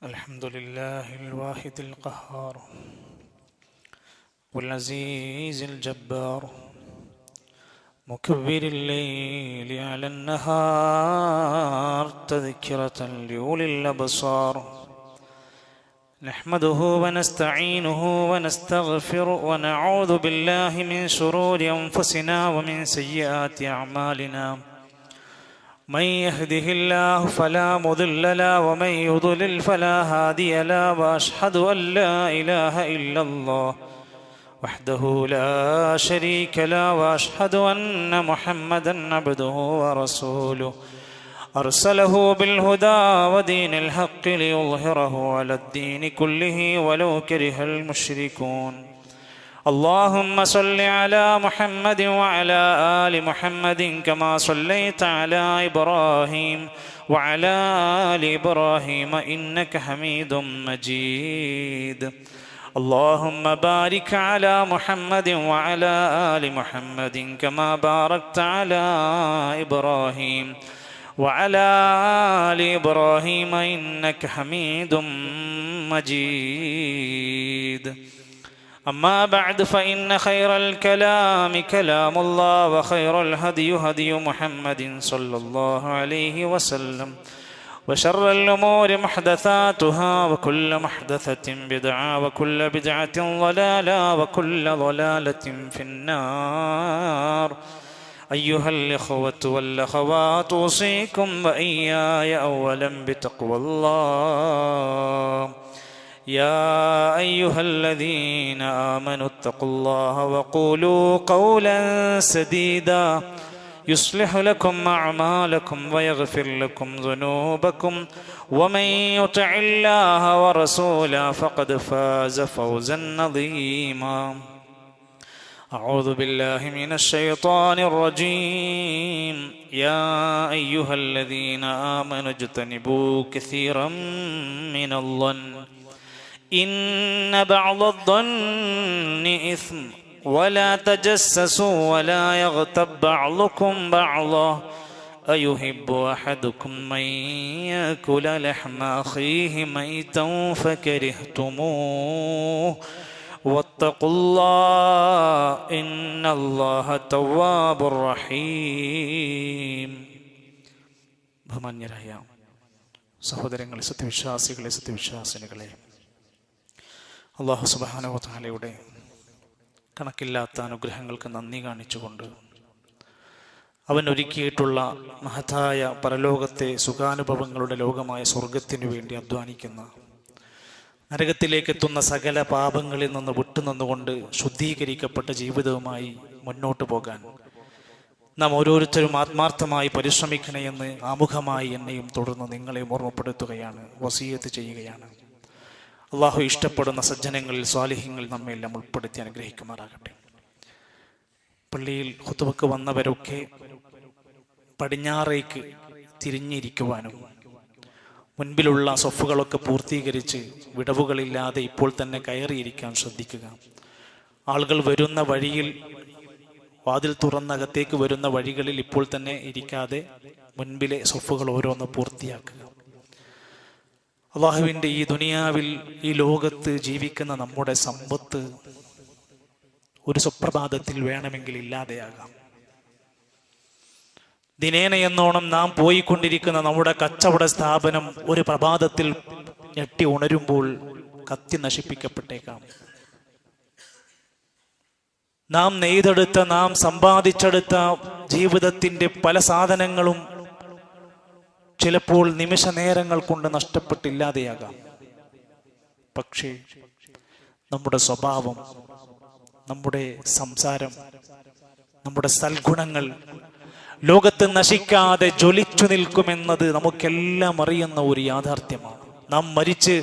الحمد لله الواحد القهار والعزيز الجبار مكبر الليل على النهار تذكرة لأولي الأبصار نحمده ونستعينه ونستغفر ونعوذ بالله من شرور أنفسنا ومن سيئات أعمالنا من يهده الله فلا مضل له ومن يضلل فلا هادي له وأشهد أن لا إله إلا الله وحده لا شريك له وأشهد أن محمدا عبده ورسوله أرسله بالهدى ودين الحق ليظهره على الدين كله ولو كره المشركون اللهم صل على محمد وعلى آل محمد كما صليت على إبراهيم وعلى آل إبراهيم إنك حميد مجيد اللهم بارك على محمد وعلى آل محمد كما باركت على إبراهيم وعلى آل إبراهيم إنك حميد مجيد أما بعد فإن خير الكلام كلام الله وخير الهدي هدي محمد صلى الله عليه وسلم وشر الأمور محدثاتها وكل محدثة بدعة وكل بدعة ضلالة وكل ضلالة في النار أيها الإخوة والأخوات أوصيكم وإياي أولا بتقوى الله يا أيها الذين آمنوا اتقوا الله وقولوا قولا سديدا يصلح لكم أعمالكم ويغفر لكم ذنوبكم ومن يطع الله ورسوله فقد فاز فوزا عظيما أعوذ بالله من الشيطان الرجيم يا أيها الذين آمنوا اجتنبوا كثيرا من الظن إن بعض الظن إثم ولا تجسسوا ولا يغتب بعضكم بعضا أيحب أحدكم من يأكل لحم أخيه ميتا فكرهتموه واتقوا الله إن الله تواب رحيم ബഹുമാന്യരായ സഹോദരങ്ങളെ, സത്യവിശ്വാസികളെ, അല്ലാഹു സുബ്ഹാനഹു വ തആലയുടെ കണക്കില്ലാത്ത അനുഗ്രഹങ്ങൾക്ക് നന്ദി കാണിച്ചുകൊണ്ട് അവൻ ഒരുക്കിയിട്ടുള്ള മഹത്തായ പരലോകത്തെ സുഖാനുഭവങ്ങളുടെ ലോകമായ സ്വർഗത്തിനു വേണ്ടി അധ്വാനിക്കുന്ന, നരകത്തിലേക്ക് എത്തുന്ന സകല പാപങ്ങളിൽ നിന്ന് വിട്ടുനിന്നുകൊണ്ട് ശുദ്ധീകരിക്കപ്പെട്ട ജീവിതവുമായി മുന്നോട്ട് പോകാൻ നാം ഓരോരുത്തരും ആത്മാർത്ഥമായി പരിശ്രമിക്കണമെന്ന് ആമുഖമായി എന്നെയും തുടർന്ന് നിങ്ങളെയും ഓർമ്മപ്പെടുത്തുകയാണ്, വസിയത്ത് ചെയ്യുകയാണ്. അള്ളാഹു ഇഷ്ടപ്പെടുന്ന സജ്ജനങ്ങളിൽ സ്വാലിഹ്യങ്ങളിൽ നമ്മെല്ലാം ഉൾപ്പെടുത്തി അനുഗ്രഹിക്കുമാറാകട്ടെ. പള്ളിയിൽ ഖുതുബക്ക് വന്നവരൊക്കെ പടിഞ്ഞാറേക്ക് തിരിഞ്ഞിരിക്കുവാനും മുൻപിലുള്ള സൊഫുകളൊക്കെ പൂർത്തീകരിച്ച് വിടവുകളില്ലാതെ ഇപ്പോൾ തന്നെ കയറിയിരിക്കാൻ ശ്രദ്ധിക്കുക. ആളുകൾ വരുന്ന വഴിയിൽ, വാതിൽ തുറന്നകത്തേക്ക് വരുന്ന വഴികളിൽ ഇപ്പോൾ തന്നെ ഇരിക്കാതെ മുൻപിലെ സൊഫുകൾ ഓരോന്ന് പൂർത്തിയാക്കുക. അള്ളാഹുവിൻ്റെ ഈ ദുനിയാവിൽ, ഈ ലോകത്ത് ജീവിക്കുന്ന നമ്മുടെ സമ്പത്ത് ഒരു സുപ്രഭാതത്തിൽ വേണമെങ്കിൽ ഇല്ലാതെയാകാം. ദിനേന എന്നോണം നാം പോയിക്കൊണ്ടിരിക്കുന്ന നമ്മുടെ കച്ചവട സ്ഥാപനം ഒരു പ്രഭാതത്തിൽ ഞെട്ടി ഉണരുമ്പോൾ കത്തി നശിപ്പിക്കപ്പെട്ടേക്കാം. നാം നെയ്തെടുത്ത, നാം സമ്പാദിച്ചെടുത്ത ജീവിതത്തിന്റെ പല സാധനങ്ങളും ചിലപ്പോൾ നിമിഷ നേരങ്ങൾ കൊണ്ട് നഷ്ടപ്പെട്ടില്ലാതെയാകാം. പക്ഷേ നമ്മുടെ സ്വഭാവം, നമ്മുടെ സംസാരം, നമ്മുടെ സൽഗുണങ്ങൾ ലോകത്ത് നശിക്കാതെ ജ്വലിച്ചു നിൽക്കുമെന്നത് നമുക്കെല്ലാം അറിയുന്ന ഒരു യാഥാർത്ഥ്യമാണ്. നാം മരിച്ച്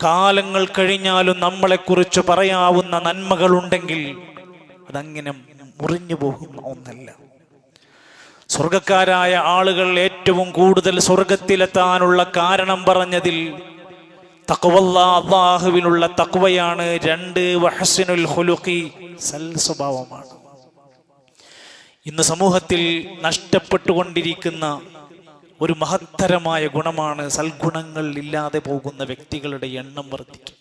കാലങ്ങൾ കഴിഞ്ഞാലും നമ്മളെക്കുറിച്ച് പറയാവുന്ന നന്മകളുണ്ടെങ്കിൽ അതങ്ങനെ മുറിഞ്ഞു പോകുന്ന ഒന്നല്ല. സ്വർഗക്കാരായ ആളുകൾ ഏറ്റവും കൂടുതൽ സ്വർഗത്തിലെത്താനുള്ള കാരണം പറഞ്ഞതിൽ അല്ലാഹുവിനുള്ള തഖ്വയാണ്. 2 വഹ്സിനുൽ ഖുലുഖി, സൽ സ്വഭാവമാണ്. ഇന്ന് സമൂഹത്തിൽ നഷ്ടപ്പെട്ടുകൊണ്ടിരിക്കുന്ന ഒരു മഹത്തരമായ ഗുണമാണ്. സൽഗുണങ്ങൾ ഇല്ലാതെ പോകുന്ന വ്യക്തികളുടെ എണ്ണം വർദ്ധിക്കും.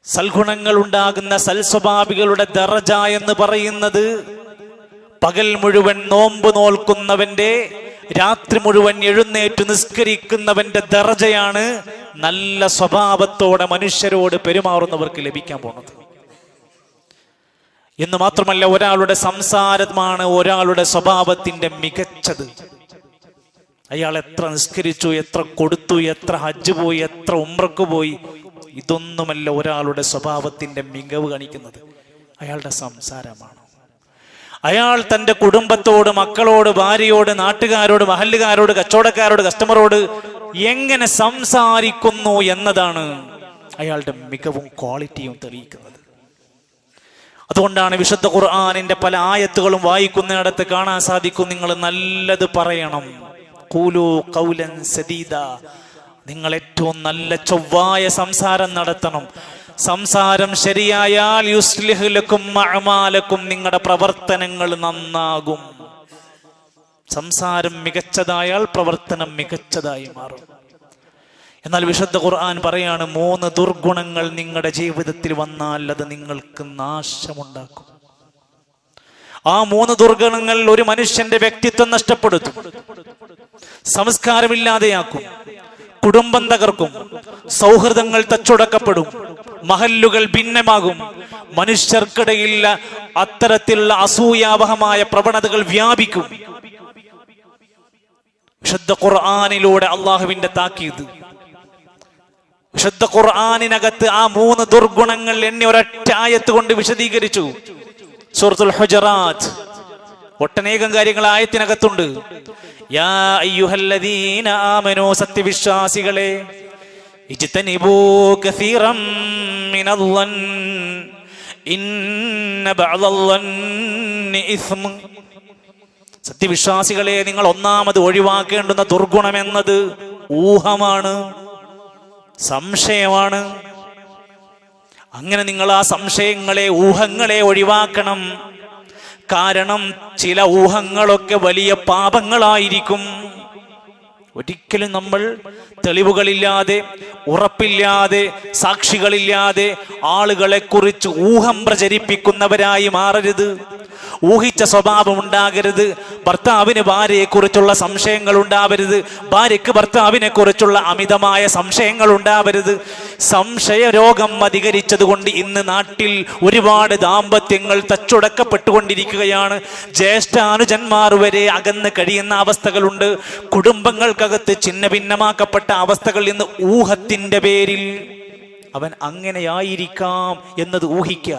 സൽഗുണങ്ങൾ ഉണ്ടാകുന്ന സൽസ്വഭാവികളുടെ ദറജ എന്ന് പറയുന്നത് പകൽ മുഴുവൻ നോമ്പ് നോൽക്കുന്നവന്റെ, രാത്രി മുഴുവൻ എഴുന്നേറ്റ് നിസ്കരിക്കുന്നവന്റെ ദറജയാണ് നല്ല സ്വഭാവത്തോടെ മനുഷ്യരോട് പെരുമാറുന്നവർക്ക് ലഭിക്കാൻ പോകുന്നത്. എന്ന് മാത്രമല്ല, ഒരാളുടെ സംസാരമാണ് ഒരാളുടെ സ്വഭാവത്തിന്റെ മികച്ചത്. അയാൾ എത്ര നിസ്കരിച്ചു, എത്ര കൊടുത്തു, എത്ര ഹജ്ജ് പോയി, എത്ര ഉംറക്ക് പോയി, ഇതൊന്നുമല്ല ഒരാളുടെ സ്വഭാവത്തിന്റെ മികവ് കാണിക്കുന്നത്. അയാളുടെ സംസാരമാണ്. അയാൾ തൻ്റെ കുടുംബത്തോട്, മക്കളോട്, ഭാര്യയോട്, നാട്ടുകാരോട്, മഹല്ലുകാരോട്, കച്ചവടക്കാരോട്, കസ്റ്റമറോട് എങ്ങനെ സംസാരിക്കുന്നു എന്നതാണ് അയാളുടെ മികവും ക്വാളിറ്റിയും തെളിയിക്കുന്നത്. അതുകൊണ്ടാണ് വിശുദ്ധ ഖുർആനിന്റെ പല ആയത്തുകളും വായിക്കുന്നിടത്ത് കാണാൻ സാധിക്കും, നിങ്ങൾ നല്ലത് പറയണം. ഖൂലൂ ഖൗലൻ സദീദാ, നിങ്ങൾ ഏറ്റവും നല്ല ചൊവ്വായ സംസാരം നടത്തണം. സംസാരം ശരിയായാൽ യുസ്ലിഹ് ലക്കും അഅമാലക്കും, നിങ്ങളുടെ പ്രവർത്തനങ്ങൾ നന്നാകും. സംസാരം മികച്ചതായാൽ പ്രവർത്തനം മികച്ചതായി മാറും. എന്നാൽ വിശുദ്ധ ഖുർആൻ പറയാണ്, 3 ദുർഗുണങ്ങൾ നിങ്ങളുടെ ജീവിതത്തിൽ വന്നാൽ അത് നിങ്ങൾക്ക് നാശമുണ്ടാക്കും. ആ 3 ദുർഗുണങ്ങൾ ഒരു മനുഷ്യന്റെ വ്യക്തിത്വം നഷ്ടപ്പെടുത്തും, സംസ്കാരമില്ലാതെയാക്കും, കുടുംബം തകർക്കും, സൗഹൃദങ്ങൾ തച്ചുടക്കപ്പെടും, മഹല്ലുകൾ ഭിന്നമാകും, മനുഷ്യർക്കിടയിൽ അത്തരത്തിലുള്ള അസൂയാവഹമായ പ്രവണതകൾ വ്യാപിക്കും. വിശുദ്ധ ഖുർആനിലൂടെ അള്ളാഹുവിന്റെ താക്കീത്, വിശുദ്ധ ഖുർആനിനകത്ത് ആ 3 ദുർഗുണങ്ങൾ എന്നെ ഒരൊറ്റ ആയത്ത് കൊണ്ട് വിശദീകരിച്ചു. സൂറത്തുൽ ഹുജറാത്ത് ഒട്ടനേകം കാര്യങ്ങൾ ആയത്തിനകത്തുണ്ട്. യാ അയ്യുഹല്ലദീന ആമനൂ, സത്യവിശ്വാസികളെ, ഇജ്തനിബൂ കസീറം മിനൽ-ളൻ ഇന്ന ബഅദൽ-ളന്നി ഇസ്മ. സത്യവിശ്വാസികളെ, നിങ്ങൾ ഒന്നാമത് ഒഴിവാക്കേണ്ടുന്ന ദുർഗുണം എന്നത് ഊഹമാണ്, സംശയമാണ്. അങ്ങനെ നിങ്ങൾ ആ സംശയങ്ങളെ, ഊഹങ്ങളെ ഒഴിവാക്കണം. കാരണം ചില ഊഹങ്ങളൊക്കെ വലിയ പാപങ്ങളായിരിക്കും. ഒരിക്കലും നമ്മൾ തെളിവുകളില്ലാതെ, ഉറപ്പില്ലാതെ, സാക്ഷികളില്ലാതെ ആളുകളെ കുറിച്ച് ഊഹം പ്രചരിപ്പിക്കുന്നവരായി മാറരുത്. ഊഹിച്ച സ്വഭാവം ഉണ്ടാകരുത്. ഭർത്താവിന് ഭാര്യയെ കുറിച്ചുള്ള സംശയങ്ങൾ ഉണ്ടാവരുത്. ഭാര്യയ്ക്ക് ഭർത്താവിനെ കുറിച്ചുള്ള അമിതമായ സംശയങ്ങൾ ഉണ്ടാവരുത്. സംശയ രോഗം അധികരിച്ചതുകൊണ്ട് ഇന്ന് നാട്ടിൽ ഒരുപാട് ദാമ്പത്യങ്ങൾ തച്ചുടക്കപ്പെട്ടുകൊണ്ടിരിക്കുകയാണ്. ജ്യേഷ്ഠാനുജന്മാർ വരെ അകന്ന് കഴിയുന്ന അവസ്ഥകളുണ്ട്. കുടുംബങ്ങൾക്കകത്ത് ഛിന്ന ഭിന്നമാക്കപ്പെട്ട അവസ്ഥകൾ ഇന്ന് ഊഹത്തിന്റെ പേരിൽ. അവൻ അങ്ങനെയായിരിക്കാം എന്നത് ഊഹിക്കുക,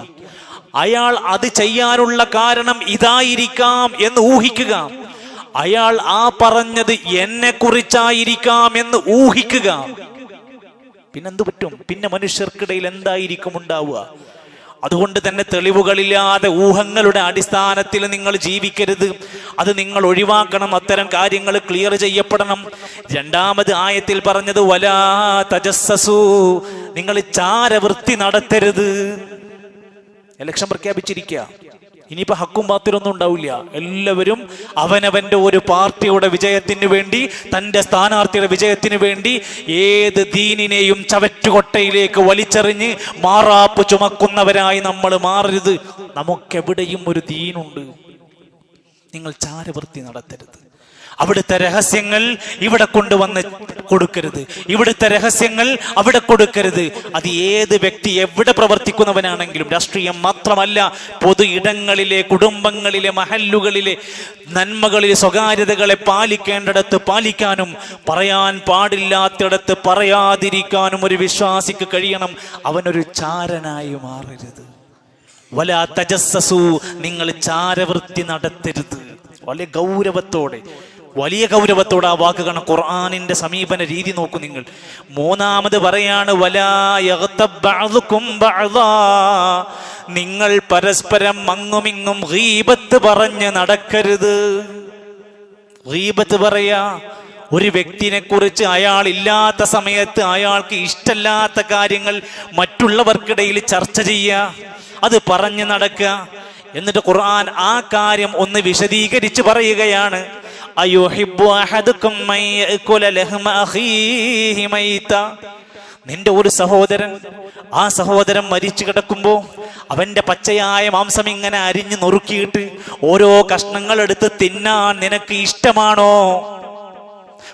അയാൾ അത് ചെയ്യാനുള്ള കാരണം ഇതായിരിക്കാം എന്ന് ഊഹിക്കുക, അയാൾ ആ പറഞ്ഞത് എന്നെ കുറിച്ചായിരിക്കാം എന്ന് ഊഹിക്കുക. പിന്നെന്തു പറ്റും? പിന്നെ മനുഷ്യർക്കിടയിൽ എന്തായിരിക്കും ഉണ്ടാവുക? അതുകൊണ്ട് തന്നെ തെളിവുകളില്ലാതെ ഊഹങ്ങളുടെ അടിസ്ഥാനത്തിൽ നിങ്ങൾ ജീവിക്കരുത്. അത് നിങ്ങൾ ഒഴിവാക്കണം. അത്തരം കാര്യങ്ങൾ ക്ലിയർ ചെയ്യപ്പെടണം. 2ാമത് ആയത്തിൽ പറഞ്ഞത് വലാ തജസ്സസു, നിങ്ങൾ ചാരവൃത്തി നടത്തരുത്. ഇലക്ഷൻ പ്രഖ്യാപിച്ചിരിക്കുക, ഇനിയിപ്പോ ഹക്കും ബാത്തിലൊന്നും ഉണ്ടാവില്ല. എല്ലാവരും അവനവന്റെ ഒരു പാർട്ടിയുടെ വിജയത്തിന് വേണ്ടി, തന്റെ സ്ഥാനാർത്ഥിയുടെ വിജയത്തിന് വേണ്ടി ഏത് ദീനിനെയും ചവറ്റുകൊട്ടയിലേക്ക് വലിച്ചെറിഞ്ഞ് മാറാപ്പ് ചുമക്കുന്നവരായി നമ്മൾ മാറരുത്. നമുക്കെവിടെയും ഒരു ദീനുണ്ട്. നിങ്ങൾ ചാരവൃത്തി നടത്തരുത്. അവിടുത്തെ രഹസ്യങ്ങൾ ഇവിടെ കൊണ്ടുവന്ന് കൊടുക്കരുത്. ഇവിടുത്തെ രഹസ്യങ്ങൾ അവിടെ കൊടുക്കരുത്. അത് ഏത് വ്യക്തി എവിടെ പ്രവർത്തിക്കുന്നവനാണെങ്കിലും, രാഷ്ട്രീയം മാത്രമല്ല, പൊതു ഇടങ്ങളിലെ, കുടുംബങ്ങളിലെ, മഹല്ലുകളിലെ നന്മകളിലെ സ്വകാര്യതകളെ പാലിക്കേണ്ടിടത്ത് പാലിക്കാനും പറയാൻ പാടില്ലാത്തിടത്ത് പറയാതിരിക്കാനും ഒരു വിശ്വാസിക്ക് കഴിയണം. അവനൊരു ചാരനായി മാറരുത്. വലാ തജസ്സസു, നിങ്ങൾ ചാരവൃത്തി നടത്തരുത്. വലിയ ഗൗരവത്തോടെ ആ വാക്കുകൾ ഖുർആനിന്റെ സമീപന രീതി നോക്കൂ നിങ്ങൾ. 3ാമത് പറയാണ് വലാ യഗ്തബ് ബഅദുകും ബഅദാ, നിങ്ങൾ പരസ്പരം അങ്ങുമിങ്ങും ഗീബത്ത് പറഞ്ഞ് നടക്കരുത്. ഗീബത്ത് പറയാ, ഒരു വ്യക്തിനെ കുറിച്ച് അയാൾ ഇല്ലാത്ത സമയത്ത് അയാൾക്ക് ഇഷ്ടമില്ലാത്ത കാര്യങ്ങൾ മറ്റുള്ളവർക്കിടയിൽ ചർച്ച ചെയ്യുക, അത് പറഞ്ഞു നടക്കുക. എന്നിട്ട് ഖുർആൻ ആ കാര്യം ഒന്ന് വിശദീകരിച്ച് പറയുകയാണ്. അയുഹിബ്ബു അഹദുക്കും മൻ യഅകുല ലഹ്മ അഖീഹി മൈത. നിന്റെ ഒരു സഹോദരൻ, ആ സഹോദരൻ മരിച്ചു കിടക്കുമ്പോൾ അവന്റെ പച്ചയായ മാംസം ഇങ്ങനെ അരിഞ്ഞു നുറുക്കിയിട്ട് ഓരോ കഷ്ണങ്ങൾ എടുത്ത് തിന്നാൻ നിനക്ക് ഇഷ്ടമാണോ?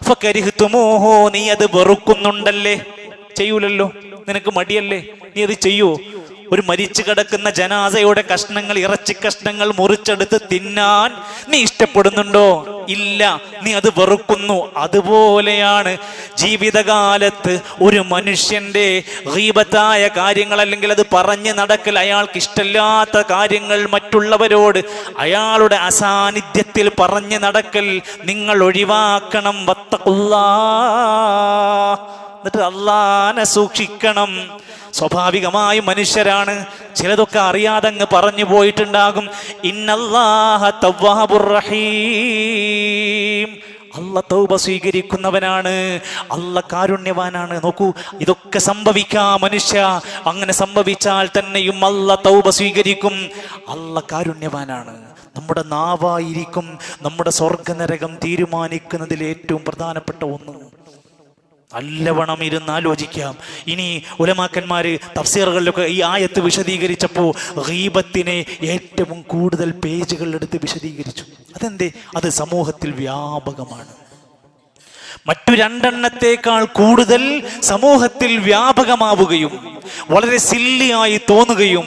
ഫകരിഹ്തുമൂഹു, നീ അത് വെറുക്കുന്നുണ്ടല്ലേ? ചെയ്യൂലല്ലോ, നിനക്ക് മടിയല്ലേ, നീ അത് ചെയ്യൂ? ഒരു മരിച്ചു കിടക്കുന്ന ജനാസയുടെ കഷ്ണങ്ങൾ, ഇറച്ചി കഷ്ണങ്ങൾ മുറിച്ചെടുത്ത് തിന്നാൻ നീ ഇഷ്ടപ്പെടുന്നുണ്ടോ? ഇല്ല, നീ അത് വെറുക്കുന്നു. അതുപോലെയാണ് ജീവിതകാലത്ത് ഒരു മനുഷ്യന്റെ ഗീബത്തായ കാര്യങ്ങൾ, അല്ലെങ്കിൽ അത് പറഞ്ഞു നടക്കൽ, അയാൾക്ക് ഇഷ്ടമില്ലാത്ത കാര്യങ്ങൾ മറ്റുള്ളവരോട് അയാളുടെ അസാന്നിധ്യത്തിൽ പറഞ്ഞു നടക്കൽ നിങ്ങൾ ഒഴിവാക്കണം. വത്തഖുല്ലാഹ്, എന്നിട്ട് അല്ലാഹനെ സൂക്ഷിക്കണം. സ്വാഭാവികമായും മനുഷ്യരാണ്, ചിലതൊക്കെ അറിയാതെ അങ്ങ് പറഞ്ഞു പോയിട്ടുണ്ടാകും. ഇന്നല്ലാഹ തവ്വാബുർ റഹീം, അല്ലാഹ് തൗബ സ്വീകരിക്കുന്നവനാണ്, അല്ലാഹ് കാരുണ്യവാനാണ്. നോക്കൂ, ഇതൊക്കെ സംഭവിക്കാം മനുഷ്യ. അങ്ങനെ സംഭവിച്ചാൽ തന്നെയും അല്ലാഹ് തൗബ സ്വീകരിക്കും. അല്ലാഹ് കാരുണ്യവാനാണ്. നമ്മുടെ നാവായിരിക്കും നമ്മുടെ സ്വർഗനരകം തീരുമാനിക്കുന്നതിൽ ഏറ്റവും പ്രധാനപ്പെട്ട ഒന്ന്. നല്ലവണ്ണം ഇരുന്ന് ആലോചിക്കാം. ഇനി ഉലമാക്കന്മാര് തഫ്സീറുകളിലൊക്കെ ഈ ആയത്ത് വിശദീകരിച്ചപ്പോൾ ഗീബത്തിനെ ഏറ്റവും കൂടുതൽ പേജുകൾ എടുത്ത് വിശദീകരിച്ചു. അതെന്തേ? അത് സമൂഹത്തിൽ വ്യാപകമാണ്. മറ്റു രണ്ടെണ്ണത്തേക്കാൾ കൂടുതൽ സമൂഹത്തിൽ വ്യാപകമാവുകയും വളരെ സില്ലിയായി തോന്നുകയും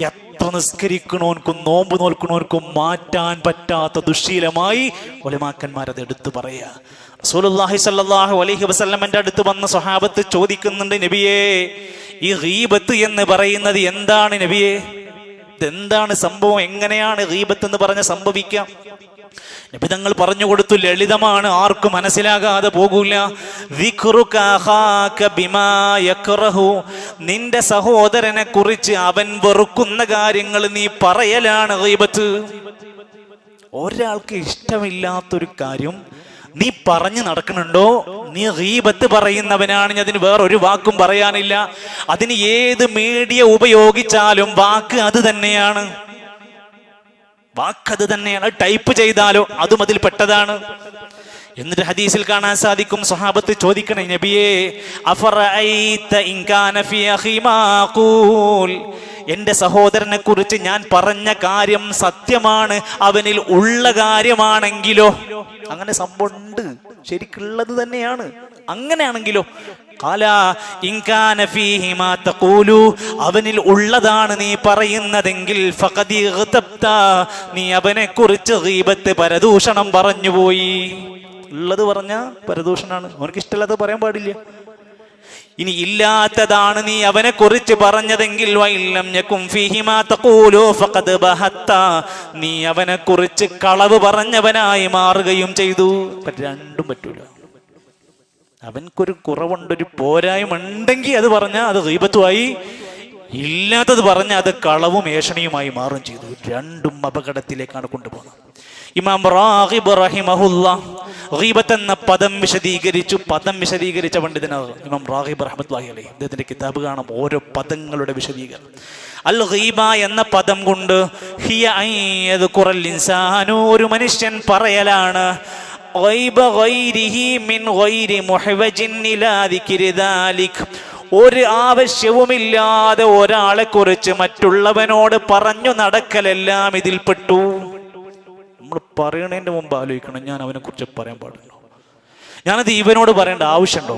എത്ര നിസ്കരിക്കണോർക്കും നോമ്പ് നോൽക്കണോർക്കും മാറ്റാൻ പറ്റാത്ത ദുശ്ശീലമായി ഉലമാക്കന്മാരത് എടുത്തു പറയാ. റസൂലുള്ളാഹി സ്വല്ലല്ലാഹു അലൈഹി വസല്ലമയുടെ അടുത്ത് വന്ന സ്വഹാബത്ത് ചോദിക്കുന്നുണ്ട്, നബിയേ, ഈ ഗീബത്ത് എന്ന് പറയുന്നത് എന്താണ് നബിയേ? ഇതെന്താണ് സംഭവം? എങ്ങനെയാണ് ഗീബത്ത് എന്ന് പറഞ്ഞ സംഭവിക്കാം? നബി തങ്ങൾ പറഞ്ഞു കൊടുത്തു, ലളിതമാണ്, ആർക്കും മനസ്സിലാകാതെ പോകൂല. നിന്റെ സഹോദരനെ കുറിച്ച് അവൻ വെറുക്കുന്ന കാര്യങ്ങൾ നീ പറയലാണ് ഗീബത്ത്. ഒരാൾക്ക് ഇഷ്ടമില്ലാത്തൊരു കാര്യം നീ പറഞ്ഞു നടക്കുന്നുണ്ടോ, നീ ഗീബത്ത് പറയുന്നവനാണ്. അതിന് വേറൊരു വാക്കും പറയാനില്ല. അതിന് ഏത് മീഡിയ ഉപയോഗിച്ചാലും വാക്ക് അത് തന്നെയാണ്. വാക്കത് തന്നെയാണ്. ടൈപ്പ് ചെയ്താലോ അതും അതിൽ പെട്ടതാണ്. എന്നിട്ട് ഹദീസിൽ കാണാൻ സാധിക്കും, സ്വഹാബത്ത് ചോദിക്കണേ, നബിയേ, അഫറഅയ്ത ഇൻ കാന ഫീ അഖീ മാ ഖൂൽ, എന്റെ സഹോദരനെ കുറിച്ച് ഞാൻ പറഞ്ഞ കാര്യം സത്യമാണ്, അവനിൽ ഉള്ള കാര്യമാണെങ്കിലോ? അങ്ങനെ സംഭവമുണ്ട്, ശരിക്കുള്ളത് തന്നെയാണ്. അങ്ങനെയാണെങ്കിലോ? ഖാല ഇൻ കാന ഫീഹി മാ തഖൂലു, അവനിൽ ഉള്ളതാണ് നീ പറയുന്നതെങ്കിൽ ഫഖദി ഗതബ്ത, നീ അവനെ കുറിച്ച് ഗീബത്ത്, പരദൂഷണം പറഞ്ഞുപോയി. ഉള്ളത് പറഞ്ഞ പരദൂഷണാണ്, അവർക്ക് ഇഷ്ടമില്ലാത്ത പറയാൻ പാടില്ല. ഇനി ഇല്ലാത്തതാണ് നീ അവനെ കുറിച്ച് പറഞ്ഞതെങ്കിൽ വഇല്ലം യകും ഫീഹി മാ തഖൂലു ഫഖദ് ബഹത്ത, നീ അവനെ കുറിച്ച് കളവ് പറഞ്ഞവനായി മാറുകയും ചെയ്തു. രണ്ടും പറ്റൂല. അവൻക്കൊരു കുറവുണ്ട്, ഒരു പോരായ്മ ഉണ്ടെങ്കിൽ അത് പറഞ്ഞാൽ അത് ഗീബത്തുമായി, ഇല്ലാത്തത് പറഞ്ഞാൽ അത് കളവും ഏഷണിയുമായി മാറും ചെയ്തു. രണ്ടും അപകടത്തിലേക്കാണ് കൊണ്ടുപോകുന്നത്. ഇമാം റാഗിബ് റഹിമഹുല്ലാഹ് ഗീബത്ത് എന്ന പദം വിശദീകരിച്ച പണ്ഡിതനാണ് ഇമാം റാഗിബ് റഹ്മത്തുള്ളാഹി അലൈഹി. അദ്ദേഹത്തിന്റെ കിതാബ് കാണാം, ഓരോ പദങ്ങളുടെ വിശദീകരണം. അൽ ഗീബ എന്ന പദം കൊണ്ട് ഹിയ അൻ യദ്കുറൽ ഇൻസാനു, ഒരു മനുഷ്യൻ പറയലാണ്, ഗൈബ ഗൈരിഹി മിൻ ഗൈരി മുഹ്വജിൻ ഇലാ ദിക്രി ദാലിക്, ഒരു ആവശ്യവുമില്ലാതെ ഒരാളെ കുറിച്ച് മറ്റുള്ളവനോട് പറഞ്ഞു നടക്കലെല്ലാം ഇതിൽപ്പെട്ടു. നമ്മൾ പറയണതിന്റെ മുമ്പ് ആലോചിക്കണം, ഞാൻ അവനെ കുറിച്ച് പറയാൻ പാടുണ്ടോ? ഞാനത് ഇവനോട് പറയേണ്ട ആവശ്യമുണ്ടോ?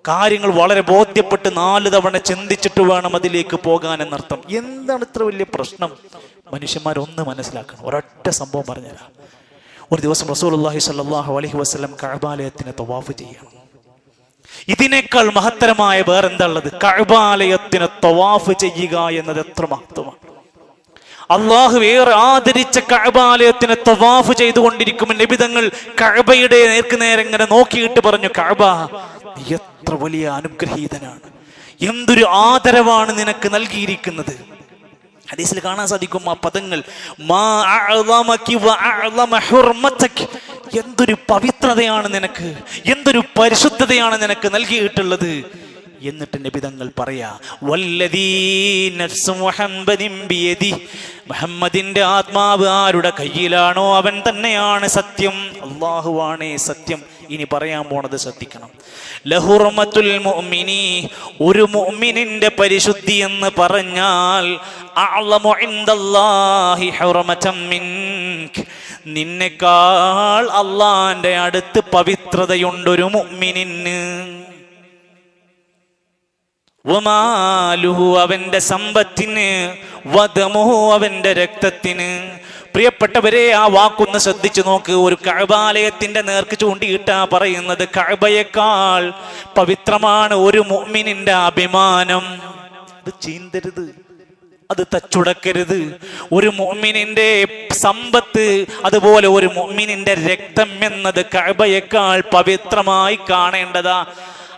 കാര്യങ്ങൾ വളരെ ബോധ്യപ്പെട്ട് 4 തവണ ചിന്തിച്ചിട്ട് വേണം അതിലേക്ക് പോകാൻ എന്നർത്ഥം. എന്താണ് ഇത്ര വലിയ പ്രശ്നം? മനുഷ്യന്മാരൊന്ന് മനസ്സിലാക്കണം. ഒരൊറ്റ സംഭവം പറഞ്ഞുതരാം. ഒരു ദിവസം റസൂലുള്ളാഹി സ്വല്ലല്ലാഹു അലൈഹി വസല്ലം കഅബാലയത്തിനെ തവാഫ് ചെയ്യണം. ഇതിനേക്കാൾ മഹത്തരമായ വേറെന്താ ഉള്ളത്? കഅബാലയത്തിനെ തവാഫ് ചെയ്യുക എന്നത് എത്ര മഹത്വമാണ്. അള്ളാഹു ഏറെ ആദരിച്ച കഅബാലയത്തിനെ തവാഫ് ചെയ്തുകൊണ്ടിരിക്കുമ്പോൾ നബി തങ്ങൾ കഅബയുടെ നേർക്കുനേരെ ഇങ്ങനെ നോക്കിയിട്ട് പറഞ്ഞു, കഅബ, നീ എത്ര വലിയ അനുഗ്രഹീതനാണ്, എന്തൊരു ആദരവാണ് നിനക്ക് നൽകിയിരിക്കുന്നത്. ഹദീസിൽ കാണാൻ സാധിക്കും ആ പദങ്ങൾ, മാ അഅ്ളമകി വ അഅ്ളമ ഹുർമതകി, എന്തൊരു പവിത്രതയാണ് നിനക്ക്, എന്തൊരു പരിശുദ്ധതയാണ് നിനക്ക് നൽകിയിട്ടുള്ളത്. എന്നിട്ട് നബി തങ്ങൾ പറയാ, വല്ലദീ നഫ്സു മുഹമ്മദിൻ ബിയദി, മുഹമ്മദിന്റെ ആത്മാവ് ആരുടെ കയ്യിലാണോ അവൻ തന്നെയാണ് സത്യം, അല്ലാഹുവാണേ സത്യം. ഇനി പറയാൻ പോണത് ശ്രദ്ധിക്കണം. ലഹുർമത്തുൽ മുഅ്മിനി, ഒരു മുഅ്മിനിന്റെ പരിശുദ്ധി എന്ന് പറഞ്ഞാൽ അഅ്ലമു ഇൻദല്ലാഹി ഹുർമതൻ മിൻക, നിന്നെക്കാൾ അള്ളാന്റെ അടുത്ത് പവിത്രതയുണ്ടൊരു മുഅ്മിനിന്. വമാലുഹു, അവന്റെ സമ്പത്തിന്, വദമുഹു, അവന്റെ രക്തത്തിന്. പ്രിയപ്പെട്ടവരെ, ആ വാക്കൊന്ന് ശ്രദ്ധിച്ചു നോക്ക്. ഒരു കഅബാലയത്തിന്റെ നേർക്ക് ചൂണ്ടിയിട്ടാ പറയുന്നത്, കഅബയേക്കാൾ പവിത്രമാണ് ഒരു മുഅ്മിനിന്റെ അഭിമാനം. അത് ചീന്തരുത്, അത് തച്ചുടക്കരുത്. ഒരു മുഅ്മിനിന്റെ സമ്പത്ത്, അതുപോലെ ഒരു മുഅ്മിനിന്റെ രക്തം എന്നത് കഅബയേക്കാൾ പവിത്രമായി കാണേണ്ടതാ.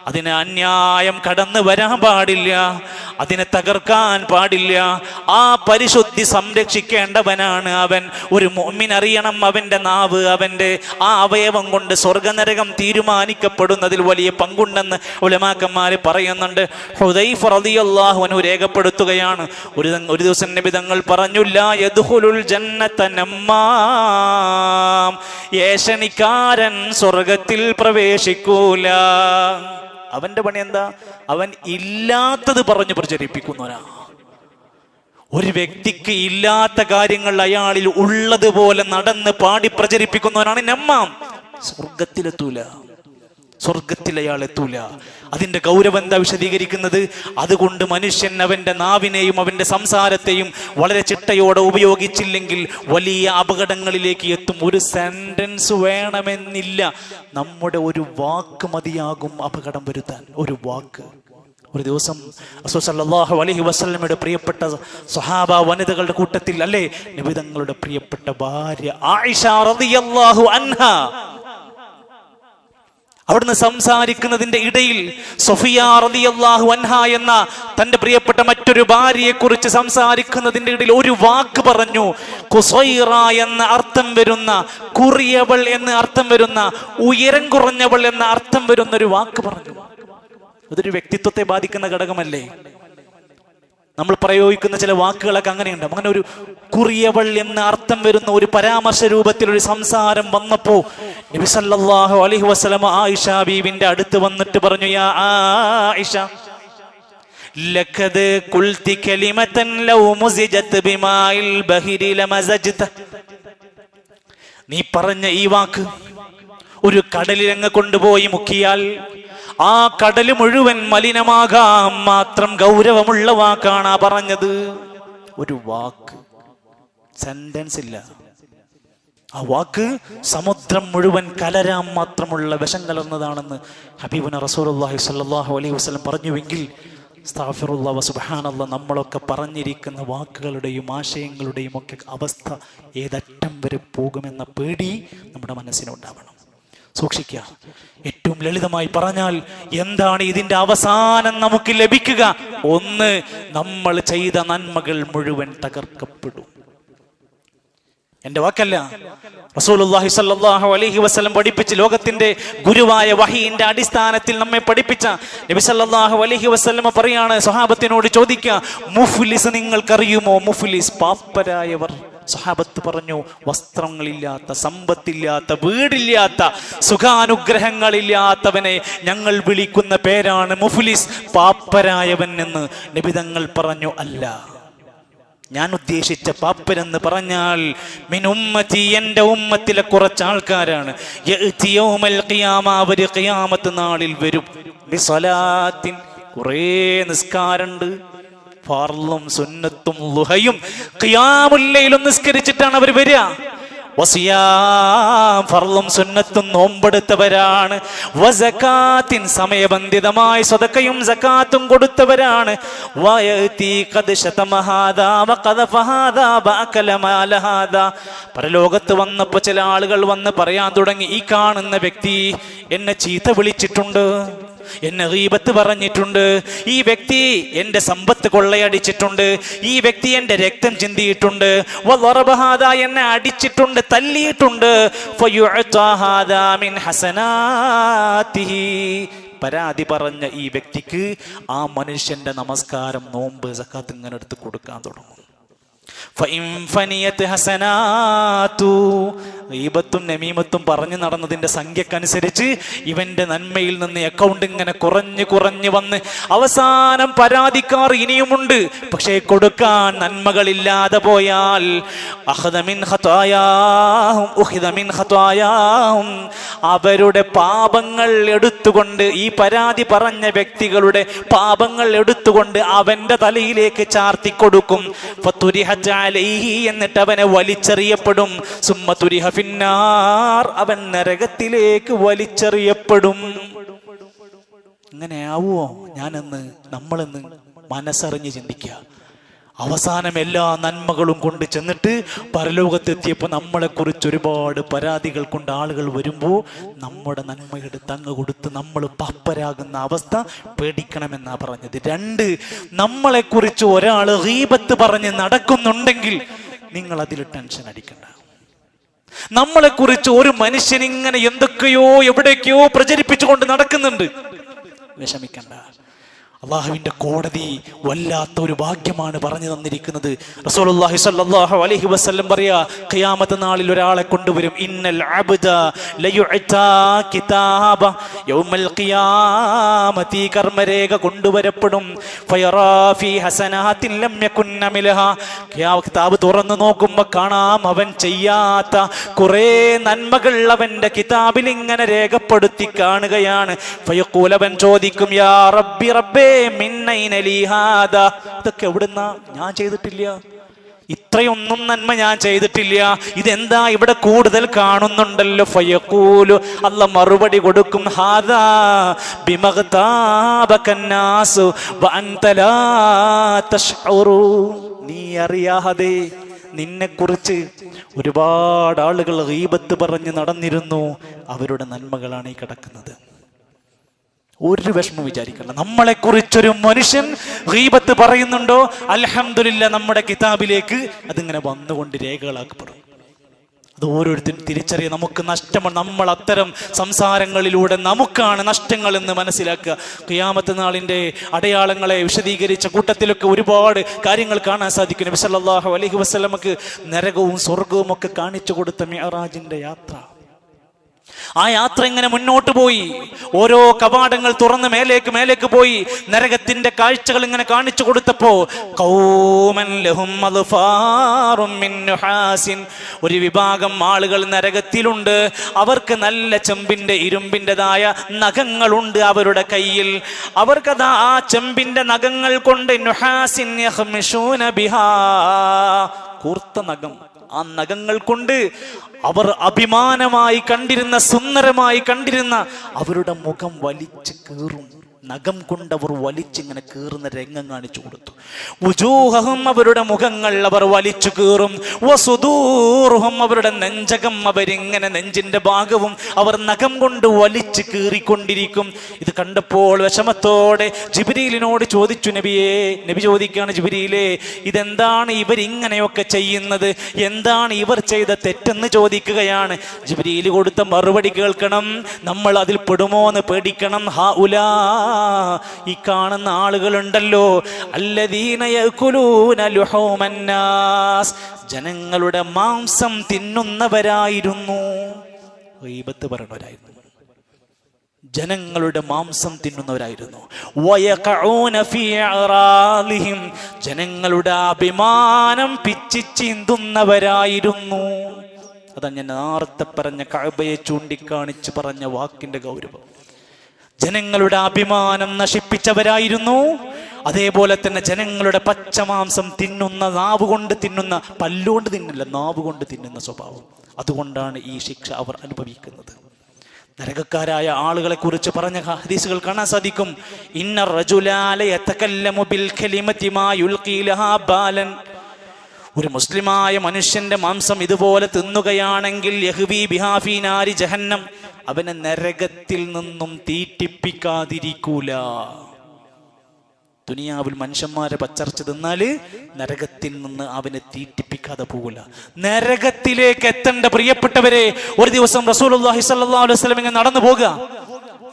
അതിന് അന്യായം കടന്നു വരാൻ പാടില്ല, അതിനെ തകർക്കാൻ പാടില്ല. ആ പരിശുദ്ധി സംരക്ഷിക്കേണ്ടവനാണ് അവൻ. ഒരു മുഅ്മിൻ അറിയണം, അവന്റെ നാവ്, അവന്റെ ആ അവയവം കൊണ്ട് സ്വർഗനരകം തീരുമാനിക്കപ്പെടുന്നതിൽ വലിയ പങ്കുണ്ടെന്ന് ഉലമാക്കന്മാര് പറയുന്നുണ്ട്. ഹുദൈഫ റളിയല്ലാഹു അൻഹു രേഖപ്പെടുത്തുകയാണ്, ഒരു ദിവസം നബി തങ്ങൾ പറഞ്ഞു, ലാ യദ്ഖുലുൽ ജന്നത നമ്മാം, ഏഷണിക്കാരൻ സ്വർഗത്തിൽ പ്രവേശിക്കൂല. അവന്റെ പണി എന്താ? അവൻ ഇല്ലാത്തത് പറഞ്ഞു പ്രചരിപ്പിക്കുന്നവനാ. ഒരു വ്യക്തിക്ക് ഇല്ലാത്ത കാര്യങ്ങൾ അയാളിൽ ഉള്ളതുപോലെ നടന്ന് പാടി പ്രചരിപ്പിക്കുന്നവനാണ് നമ്മാം. സ്വർഗത്തിലെത്തൂല, സ്വർഗത്തിൽ അയാൾ എത്തൂല. അതിന്റെ ഗൗരവം എന്താ വിശദീകരിക്കുന്നത്? അതുകൊണ്ട് മനുഷ്യൻ അവന്റെ നാവിനെയും അവന്റെ സംസാരത്തെയും വളരെ ചിട്ടയോടെ ഉപയോഗിച്ചില്ലെങ്കിൽ വലിയ അപകടങ്ങളിലേക്ക് എത്തും. ഒരു സെന്റൻസ് വേണമെന്നില്ല, നമ്മുടെ ഒരു വാക്ക് മതിയാകും അപകടം വരുത്താൻ. ഒരു വാക്ക്. ഒരു ദിവസം റസൂൽ സല്ലല്ലാഹു അലൈഹി വസല്ലമയുടെ പ്രിയപ്പെട്ട സ്വഹാബ വനിതകളുടെ കൂട്ടത്തിൽ, അല്ലേ, നബി തങ്ങളുടെ പ്രിയപ്പെട്ട ഭാര്യ ആയിഷ റളിയല്ലാഹു അൻഹാ, അവിടുന്ന് സംസാരിക്കുന്നതിന്റെ ഇടയിൽ സഫിയ റളിയല്ലാഹു അൻഹാ എന്ന തന്റെ പ്രിയപ്പെട്ട മറ്റൊരു ഭാര്യയെ കുറിച്ച് സംസാരിക്കുന്നതിന്റെ ഇടയിൽ ഒരു വാക്ക് പറഞ്ഞു. ഖുസൈറ എന്ന അർത്ഥം വരുന്ന, കുറിയവൾ എന്ന് അർത്ഥം വരുന്ന, ഉയരം കുറഞ്ഞവൾ എന്ന അർത്ഥം വരുന്ന ഒരു വാക്ക് പറഞ്ഞു. അതൊരു വ്യക്തിത്വത്തെ ബാധിക്കുന്ന ഘടകമല്ലേ? നമ്മൾ പ്രയോഗിക്കുന്ന ചില വാക്കുകളൊക്കെ അങ്ങനെയുണ്ട്. അങ്ങനെ ഒരു കുറിയവൾ എന്ന അർത്ഥം വരുന്ന ഒരു പരാമർശ രൂപത്തിൽ ഒരു സംസാരം വന്നപ്പോ നബി സല്ലല്ലാഹു അലൈഹി വസല്ലം ആയിഷ ബീവിന്റെ അടുത്ത് വന്നിട്ട് പറഞ്ഞു, യാ ആയിഷ, ലഖദ് ഖുൽതി കലിമതൻ ലൗ മുസിജത് ബിമാഇൽ ബഹരി ലമസജ്ത, നീ പറഞ്ഞ ഈ വാക്ക് ഒരു കടലിലങ്ങ് കൊണ്ടുപോയി മുക്കിയാൽ ആ കടല് മുഴുവൻ മലിനമാകാം മാത്രം ഗൗരവമുള്ള വാക്കാണ് പറഞ്ഞത്. ഒരു വാക്ക്, സെന്റൻസ് ഇല്ല. ആ വാക്ക് സമുദ്രം മുഴുവൻ കലരാൻ മാത്രമുള്ള വിഷം കലർന്നതാണെന്ന് ഹബീബുന റസൂലുള്ളാഹി സ്വല്ലല്ലാഹു അലൈഹി വസല്ലം പറഞ്ഞുവെങ്കിൽ, അസ്തഗ്ഫിറുല്ലാഹ് വ സുബ്ഹാനല്ലാഹ്, നമ്മളൊക്കെ പറഞ്ഞിരിക്കുന്ന വാക്കുകളുടെയും ആശയങ്ങളുടെയും ഒക്കെ അവസ്ഥ ഏതറ്റം വരെ പോകുമെന്ന പേടി നമ്മുടെ മനസ്സിനുണ്ടാവണം. സൂക്ഷിക്കുക. ഏറ്റവും ലളിതമായി പറഞ്ഞാൽ എന്താണ് ഇതിന്റെ അവസാനം നമുക്ക് ലഭിക്കുക? ഒന്ന്, നമ്മൾ ചെയ്ത നന്മകൾ മുഴുവൻ തകർക്കപ്പെടും. എന്റെ വാക്കല്ല, റസൂലുള്ളാഹി സ്വല്ലല്ലാഹു അലൈഹി വസല്ലം പഠിപ്പിച്ച് ലോകത്തിന്റെ ഗുരുവായ വഹീന്റെ അടിസ്ഥാനത്തിൽ നമ്മെ പഠിപ്പിച്ച നബി സല്ലല്ലാഹു അലൈഹി വസല്ലം പറയാണ്, സ്വഹാബത്തിനോട് ചോദിക്കുക, മുഫ്ലിസ് നിങ്ങൾക്കറിയുമോ? മുഫ്ലിസ്, പാപ്പരായവർ. സ്വഹാബത്ത് പറഞ്ഞു, വസ്ത്രങ്ങളില്ലാത്ത, സമ്പത്തില്ലാത്ത, വീടില്ലാത്ത, സുഖാനുഗ്രഹങ്ങളില്ലാത്തവനെ ഞങ്ങൾ വിളിക്കുന്ന പേരാണ് മുഫ്ലിസ്, പാപ്പരായവൻ എന്ന്. നബി തങ്ങൾ പറഞ്ഞു, അല്ല, ഞാൻ ഉദ്ദേശിച്ച പാപ്പരെന്ന് പറഞ്ഞാൽ മിൻ ഉമ്മത്തി, എന്റെ ഉമ്മത്തിലെ കുറച്ച് ആൾക്കാരാണ്. യഅതി യൗമൽ ഖിയാമ, അവർ ഖിയാമത്ത് നാളിൽ വരും. ബിസലാത്തിൻ, കുറേ നിസ്കാരമുണ്ട്, ഫർളും സുന്നത്തും ളുഹയും ഖിയാമുൽ ലൈലും നിസ്കരിച്ചിട്ടാണ് അവർ വരിക. വസിയാം, ഫർളും സുന്നത്തും നോമ്പെടുത്തവരാണ്. വസകാത്തിൻ, സമയബന്ധിതമായി സദഖയും സകാത്തും കൊടുത്തവരാണ്. വയതി ഖദ് ശതമ ഹാദാ വഖദഫ ഹാദാ വഅകല മാല ഹാദാ. പരലോകത്ത് വന്നപ്പോൾ ചില ആളുകൾ വന്ന് പറയാൻ തുടങ്ങി, ഈ കാണുന്ന വ്യക്തി എന്നെ ചീത്ത വിളിച്ചിട്ടുണ്ട്, എന്നെ ഗീബത്ത് പറഞ്ഞിട്ടുണ്ട്, ഈ വ്യക്തി എന്റെ സമ്പത്ത് കൊള്ളയടിച്ചിട്ടുണ്ട്, ഈ വ്യക്തി എന്റെ രക്തം ചിന്തിയിട്ടുണ്ട്, എന്നെ അടിച്ചിട്ടുണ്ട്, തല്ലിയിട്ടുണ്ട്. പരാതി പറഞ്ഞ ഈ വ്യക്തിക്ക് ആ മനുഷ്യന്റെ നമസ്കാരം, നോമ്പ്, സക്കാത്ത് ഇങ്ങനെ എടുത്ത് കൊടുക്കാൻ തുടങ്ങും. ഗീബത്തും നമീമത്തും പറഞ്ഞു നടന്നതിന്റെ സംഖ്യക്കനുസരിച്ച് ഇവന്റെ നന്മയിൽ നിന്ന് അക്കൗണ്ട് ഇങ്ങനെ കുറഞ്ഞു വന്ന് അവസാനം പരാതിക്കാർ ഇനിയുമുണ്ട്, പക്ഷേ കൊടുക്കാൻ നന്മകളില്ലാതെ പോയാൽ അവരുടെ പാപങ്ങൾ എടുത്തുകൊണ്ട്, ഈ പരാതി പറഞ്ഞ വ്യക്തികളുടെ പാപങ്ങൾ എടുത്തുകൊണ്ട് അവന്റെ തലയിലേക്ക് ചാർത്തി കൊടുക്കും. എന്നിട്ട് അവനെ വലിച്ചെറിയപ്പെടും. അവൻ നരകത്തിലേക്ക് വലിച്ചെറിയപ്പെടും. ഇങ്ങനെയാവോ നമ്മളെന്ന് മനസ്സറിഞ്ഞ് ചിന്തിക്കുക. അവസാനം എല്ലാ നന്മകളും കൊണ്ട് ചെന്നിട്ട് പരലോകത്തെത്തിയപ്പോൾ നമ്മളെക്കുറിച്ച് ഒരുപാട് പരാതികൾ കൊണ്ട് ആളുകൾ വരുമ്പോൾ നമ്മുടെ നന്മയുടെ തങ്ങ് കൊടുത്ത് നമ്മൾ പപ്പരാകുന്ന അവസ്ഥ പേടിക്കണമെന്നാ പറഞ്ഞത്. 2, നമ്മളെക്കുറിച്ച് ഒരാൾ ഗീബത്ത് പറഞ്ഞ് നടക്കുന്നുണ്ടെങ്കിൽ നിങ്ങൾ അതിൽ ടെൻഷൻ അടിക്കണ്ട. നമ്മളെക്കുറിച്ച് ഒരു മനുഷ്യൻ ഇങ്ങനെ എന്തൊക്കെയോ എവിടേക്കോ പ്രചരിപ്പിച്ചുകൊണ്ട് നടക്കുന്നുണ്ട്, വിഷമിക്കണ്ട. അള്ളാഹുവിന്റെ കോടതി വല്ലാത്തൊരു ഭാഗ്യമാണ് പറഞ്ഞു തന്നിരിക്കുന്നത്. റസൂലുള്ളാഹി സ്വല്ലല്ലാഹു അലൈഹി വസല്ലം പറയാ, ഖിയാമത്ത് നാളിൽ ഒരാളെ കൊണ്ടുവരും. ഇന്നൽ അബ്ദ ലയുഅതാ കിതാബ യൗമൽ ഖിയാമത്തി, കർമ്മരേഖ കൊണ്ടുവരപ്പെടും. ഫയറാ ഫീ ഹസനാത്തിൻ ലം യകുൻ മിൽഹാ, കിതാബ് തുറന്നു നോക്കുമ്പോൾ കാണാം അവൻ ചെയ്യാത്ത കുറേ നന്മകൾ അവന്റെ കിതാബിൽ ഇങ്ങനെ രേഖപ്പെടുത്തി കാണുകയാണ്. ഫയഖൂൽ, അവൻ ചോദിക്കും, യാ റബ്ബി റബ്ബേ, ഇതൊക്കെ എവിടുന്നാ? ഞാൻ ചെയ്തിട്ടില്ല, ഇത്രയൊന്നും നന്മ ഞാൻ ചെയ്തിട്ടില്ല, ഇതെന്താ ഇവിടെ കൂടുതൽ കാണുന്നുണ്ടല്ലോ? ഫയഖൂലു, അല്ലാഹ് മറുപടി കൊടുക്കും, ഹാദാ ബിമഗ്താബകന്നാസു വഅൻത ലാ തശ്ഉറു, നീ അറിയാതെ നിന്നെക്കുറിച്ച് ഒരുപാട് ആളുകൾ ഗീബത്ത് പറഞ്ഞ് നടന്നിരുന്നു, അവരുടെ നന്മകളാണ് ഈ കിടക്കുന്നത്. ഒരു വിഷമം വിചാരിക്കണ്ട. നമ്മളെക്കുറിച്ചൊരു മനുഷ്യൻ ഗീബത്ത് പറയുന്നുണ്ടോ, അൽഹംദുലില്ലാ, നമ്മുടെ കിതാബിലേക്ക് അതിങ്ങനെ വന്നുകൊണ്ട് രേഖകളാക്കപ്പെടും. അത് ഓരോരുത്തരും തിരിച്ചറിയാൻ നമുക്ക് നഷ്ടമാണ്. നമ്മൾ അത്തരം സംസാരങ്ങളിലൂടെ നമുക്കാണ് നഷ്ടങ്ങൾ എന്ന് മനസ്സിലാക്കുക. ഖിയാമത്ത് നാളിന്റെ അടയാളങ്ങളെ വിശദീകരിച്ച കൂട്ടത്തിലൊക്കെ ഒരുപാട് കാര്യങ്ങൾ കാണാൻ സാധിക്കും. നബി സല്ലല്ലാഹു അലൈഹി വസല്ലമക്ക് നരകവും സ്വർഗവും ഒക്കെ കാണിച്ചു കൊടുത്ത മിഅ്റാജിന്റെ യാത്ര, ആ യാത്ര ഇങ്ങനെ മുന്നോട്ട് പോയി. ഓരോ കവാടങ്ങൾ തുറന്ന് മേലേക്ക് പോയി. നരകത്തിന്റെ കാഴ്ചകൾ ഇങ്ങനെ കാണിച്ചു കൊടുത്തപ്പോ ഖൗമൻ ലഹും അദ്ഫാറും മിൻ നുഹാസിൻ, ഒരു വിഭാഗം ആളുകൾ നരകത്തിലുണ്ട്. അവർക്ക് നല്ല ചെമ്പിന്റെ ഇരുമ്പിൻ്റെതായ നഖങ്ങളുണ്ട് അവരുടെ കയ്യിൽ. അവർക്കതാ ആ ചെമ്പിന്റെ നഖങ്ങൾ കൊണ്ട് നുഹാസിൻ യഖ്മിഷൂന ബിഹാ, കൂർത്ത നഖം, ആ നഖങ്ങൾ കൊണ്ട് അവർ അഭിമാനമായി കണ്ടിരുന്ന, സുന്ദരമായി കണ്ടിരുന്ന അവരുടെ മുഖം വലിച്ചു കീറും. നഖം കൊണ്ട് അവർ വലിച്ചിങ്ങനെ കീറുന്ന രംഗം കാണിച്ചു കൊടുത്തു. വുജൂഹഹും, അവരുടെ മുഖങ്ങൾ അവർ വലിച്ചു കീറും. വസുദൂറുഹും, അവരുടെ നെഞ്ചകം, അവരിങ്ങനെ നെഞ്ചിന്റെ ഭാഗവും അവർ നഖം കൊണ്ട് വലിച്ചു കീറിക്കൊണ്ടിരിക്കും. ഇത് കണ്ടപ്പോൾ വിഷമത്തോടെ ജിബ്രീലിനോട് ചോദിച്ചു, നബിയേ, നബി ചോദിക്കുകയാണ്, ജിബ്രീലേ, ഇതെന്താണ് ഇവരിങ്ങനെയൊക്കെ ചെയ്യുന്നത്? എന്താണ് ഇവർ ചെയ്ത തെറ്റെന്ന് ചോദിക്കുകയാണ്. ജിബ്രീൽ കൊടുത്ത മറുപടി കേൾക്കണം, നമ്മൾ അതിൽ പെടുമോ എന്ന് പേടിക്കണം. ഹഉലാ, ഈ കാണുന്ന ആളുകളുണ്ടല്ലോ, അല്ലദീന യഅകുലൂന ലുഹൂമന്നാസ്, ജനങ്ങളുടെ മാംസം തിന്നുന്നവരായിരുന്നു. ഗീബത്ത് പറയുന്നവരായിരുന്നു, ജനങ്ങളുടെ മാംസം തിന്നുന്നവരായിരുന്നു. വയഖഊന ഫീ അറാലിഹിം, ജനങ്ങളുടെ അഭിമാനം പിച്ചി ചീന്തുന്നവരായിരുന്നു. അതാ ഞാൻ നേരത്തെ പറഞ്ഞ കഅബയെ ചൂണ്ടിക്കാണിച്ച് പറഞ്ഞ വാക്കിന്റെ ഗൗരവം. ജനങ്ങളുടെ അഭിമാനം നശിപ്പിച്ചവരായിരുന്നു. അതേപോലെ തന്നെ ജനങ്ങളുടെ പച്ചമാംസം തിന്നുന്ന, നാവ് കൊണ്ട് തിന്നുന്ന, പല്ലുകൊണ്ട് തിന്നില്ല, നാവ് കൊണ്ട് തിന്നുന്ന സ്വഭാവം. അതുകൊണ്ടാണ് ഈ ശിക്ഷ അവർ അനുഭവിക്കുന്നത്. നരകക്കാരായ ആളുകളെ കുറിച്ച് പറഞ്ഞ ഹദീസുകൾ കാണാൻ സാധിക്കും. ഇന്ന റജുലാ ലയതകല്ലമു ബിൽ കലിമതി മാ യുൽഖി ലഹാ ബാലൻ, ഒരു മുസ്ലിമായ മനുഷ്യന്റെ മാംസം ഇതുപോലെ തിന്നുകയാണെങ്കിൽ യഹ്വി ബിഹാ ഫീ നാരി ജഹന്നം, അവനെ നരകത്തിൽ നിന്നും തീറ്റിപ്പിക്കാതിരിക്കൂല. ദുനിയാവിൽ മനുഷ്യന്മാരെ പച്ചർച്ച തിന്നാല് നരകത്തിൽ നിന്ന് അവനെ തീറ്റിപ്പിക്കാതെ പോകില്ല. നരകത്തിലേക്ക് എത്തേണ്ട പ്രിയപ്പെട്ടവരെ, ഒരു ദിവസം റസൂലുള്ളാഹി സ്വല്ലല്ലാഹു അലൈഹി വസല്ലം ഇങ്ങനെ നടന്നു പോകുക.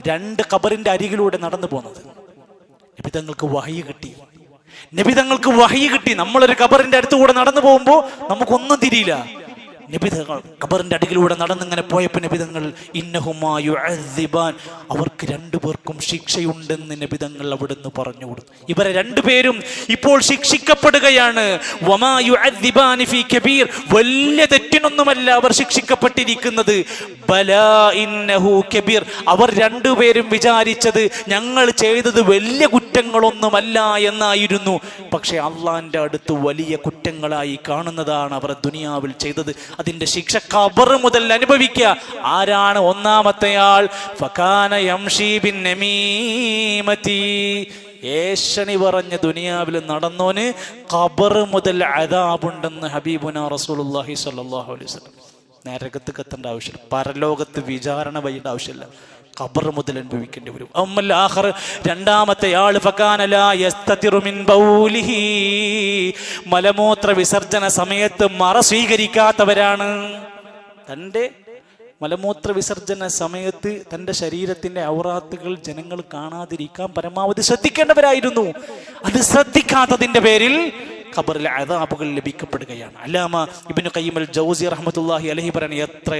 2 ഖബറിന്റെ അരികിലൂടെ നടന്നു പോകുന്നത്. നബിതങ്ങൾക്ക് വഹയി കിട്ടി. നബിതങ്ങൾക്ക് വഹയി കിട്ടി. നമ്മളൊരു ഖബറിന്റെ അടുത്തുകൂടെ നടന്നു പോകുമ്പോൾ നമുക്കൊന്നും തിരിയില്ല. നബിതങ്ങൾ ഖബറിന്റെ അടിയിലൂടെ നടന്നിങ്ങനെ പോയപ്പോൾ നബിതങ്ങൾ ഇന്നഹുമാ യുഅദ്ദിബാൻ, അവർക്ക് 2 പേർക്കും ശിക്ഷയുണ്ടെന്ന് നബിതങ്ങൾ അവിടുന്ന് പറഞ്ഞു കൊടുത്തു. ഇവരെ 2 പേരും ഇപ്പോൾ ശിക്ഷിക്കപ്പെടുകയാണ്. വമാ യുഅദ്ദിബാനി ഫീ കബീർ, വലിയ തെറ്റിനൊന്നുമല്ല അവർ ശിക്ഷിക്കപ്പെട്ടിരിക്കുന്നത്. ബലാ ഇന്നഹു കബീർ, അവർ 2 പേരും വിചാരിച്ചത് ഞങ്ങൾ ചെയ്തത് വലിയ കുറ്റങ്ങളൊന്നുമല്ല എന്നായിരുന്നു. പക്ഷെ അള്ളാന്റെ അടുത്ത് വലിയ കുറ്റങ്ങളായി കാണുന്നതാണ് അവർ ദുനിയാവിൽ ചെയ്തത്. അതിന്റെ ശിക്ഷ ഖബർ മുതൽ അനുഭവിക്കുക. ആരാണ് ഒന്നാമത്തെയാൾ? ഫകാന യംശി ബിൻ നമീമതി, ഏഷണി പറഞ്ഞ ദുനിയാവിൽ നടന്നോന് ഖബർ മുതൽ അദാബുണ്ടെന്ന് ഹബീബുന റസൂലുള്ളാഹി സ്വല്ലല്ലാഹു അലൈഹി വസല്ലം. നരകത്ത് കത്തേണ്ട ആവശ്യമില്ല, പരലോകത്ത് വിചാരണ വയ്യേണ്ട ആവശ്യമില്ല, ഖബർ മുതൽ അനുഭവിക്കേണ്ടി വരും. അമ്മൽ ആഖർ, രണ്ടാമത്തെ ആൾ ഫകാന ലാ യസ്തതിറു മിൻ ബൗലിഹി, മലമൂത്ര വിസർജന സമയത്ത് മറ സ്വീകരിക്കാത്തവരാണ്. തൻ്റെ മലമൂത്ര വിസർജന സമയത്ത് തൻ്റെ ശരീരത്തിന്റെ ഔറാത്തുകൾ ജനങ്ങൾ കാണാതിരിക്കാൻ പരമാവധി ശ്രദ്ധിക്കേണ്ടവരായിരുന്നു. അത് ശ്രദ്ധിക്കാത്തതിന്റെ പേരിൽ ഖബറിലെ അദാബുകൾ ലഭിക്കപ്പെടുകയാണ്. അല്ലാമ ഇബ്നു ഖയ്യിം അൽ ജൗസി റഹ്മത്തുള്ളാഹി അലൈഹി പറയുന്നു,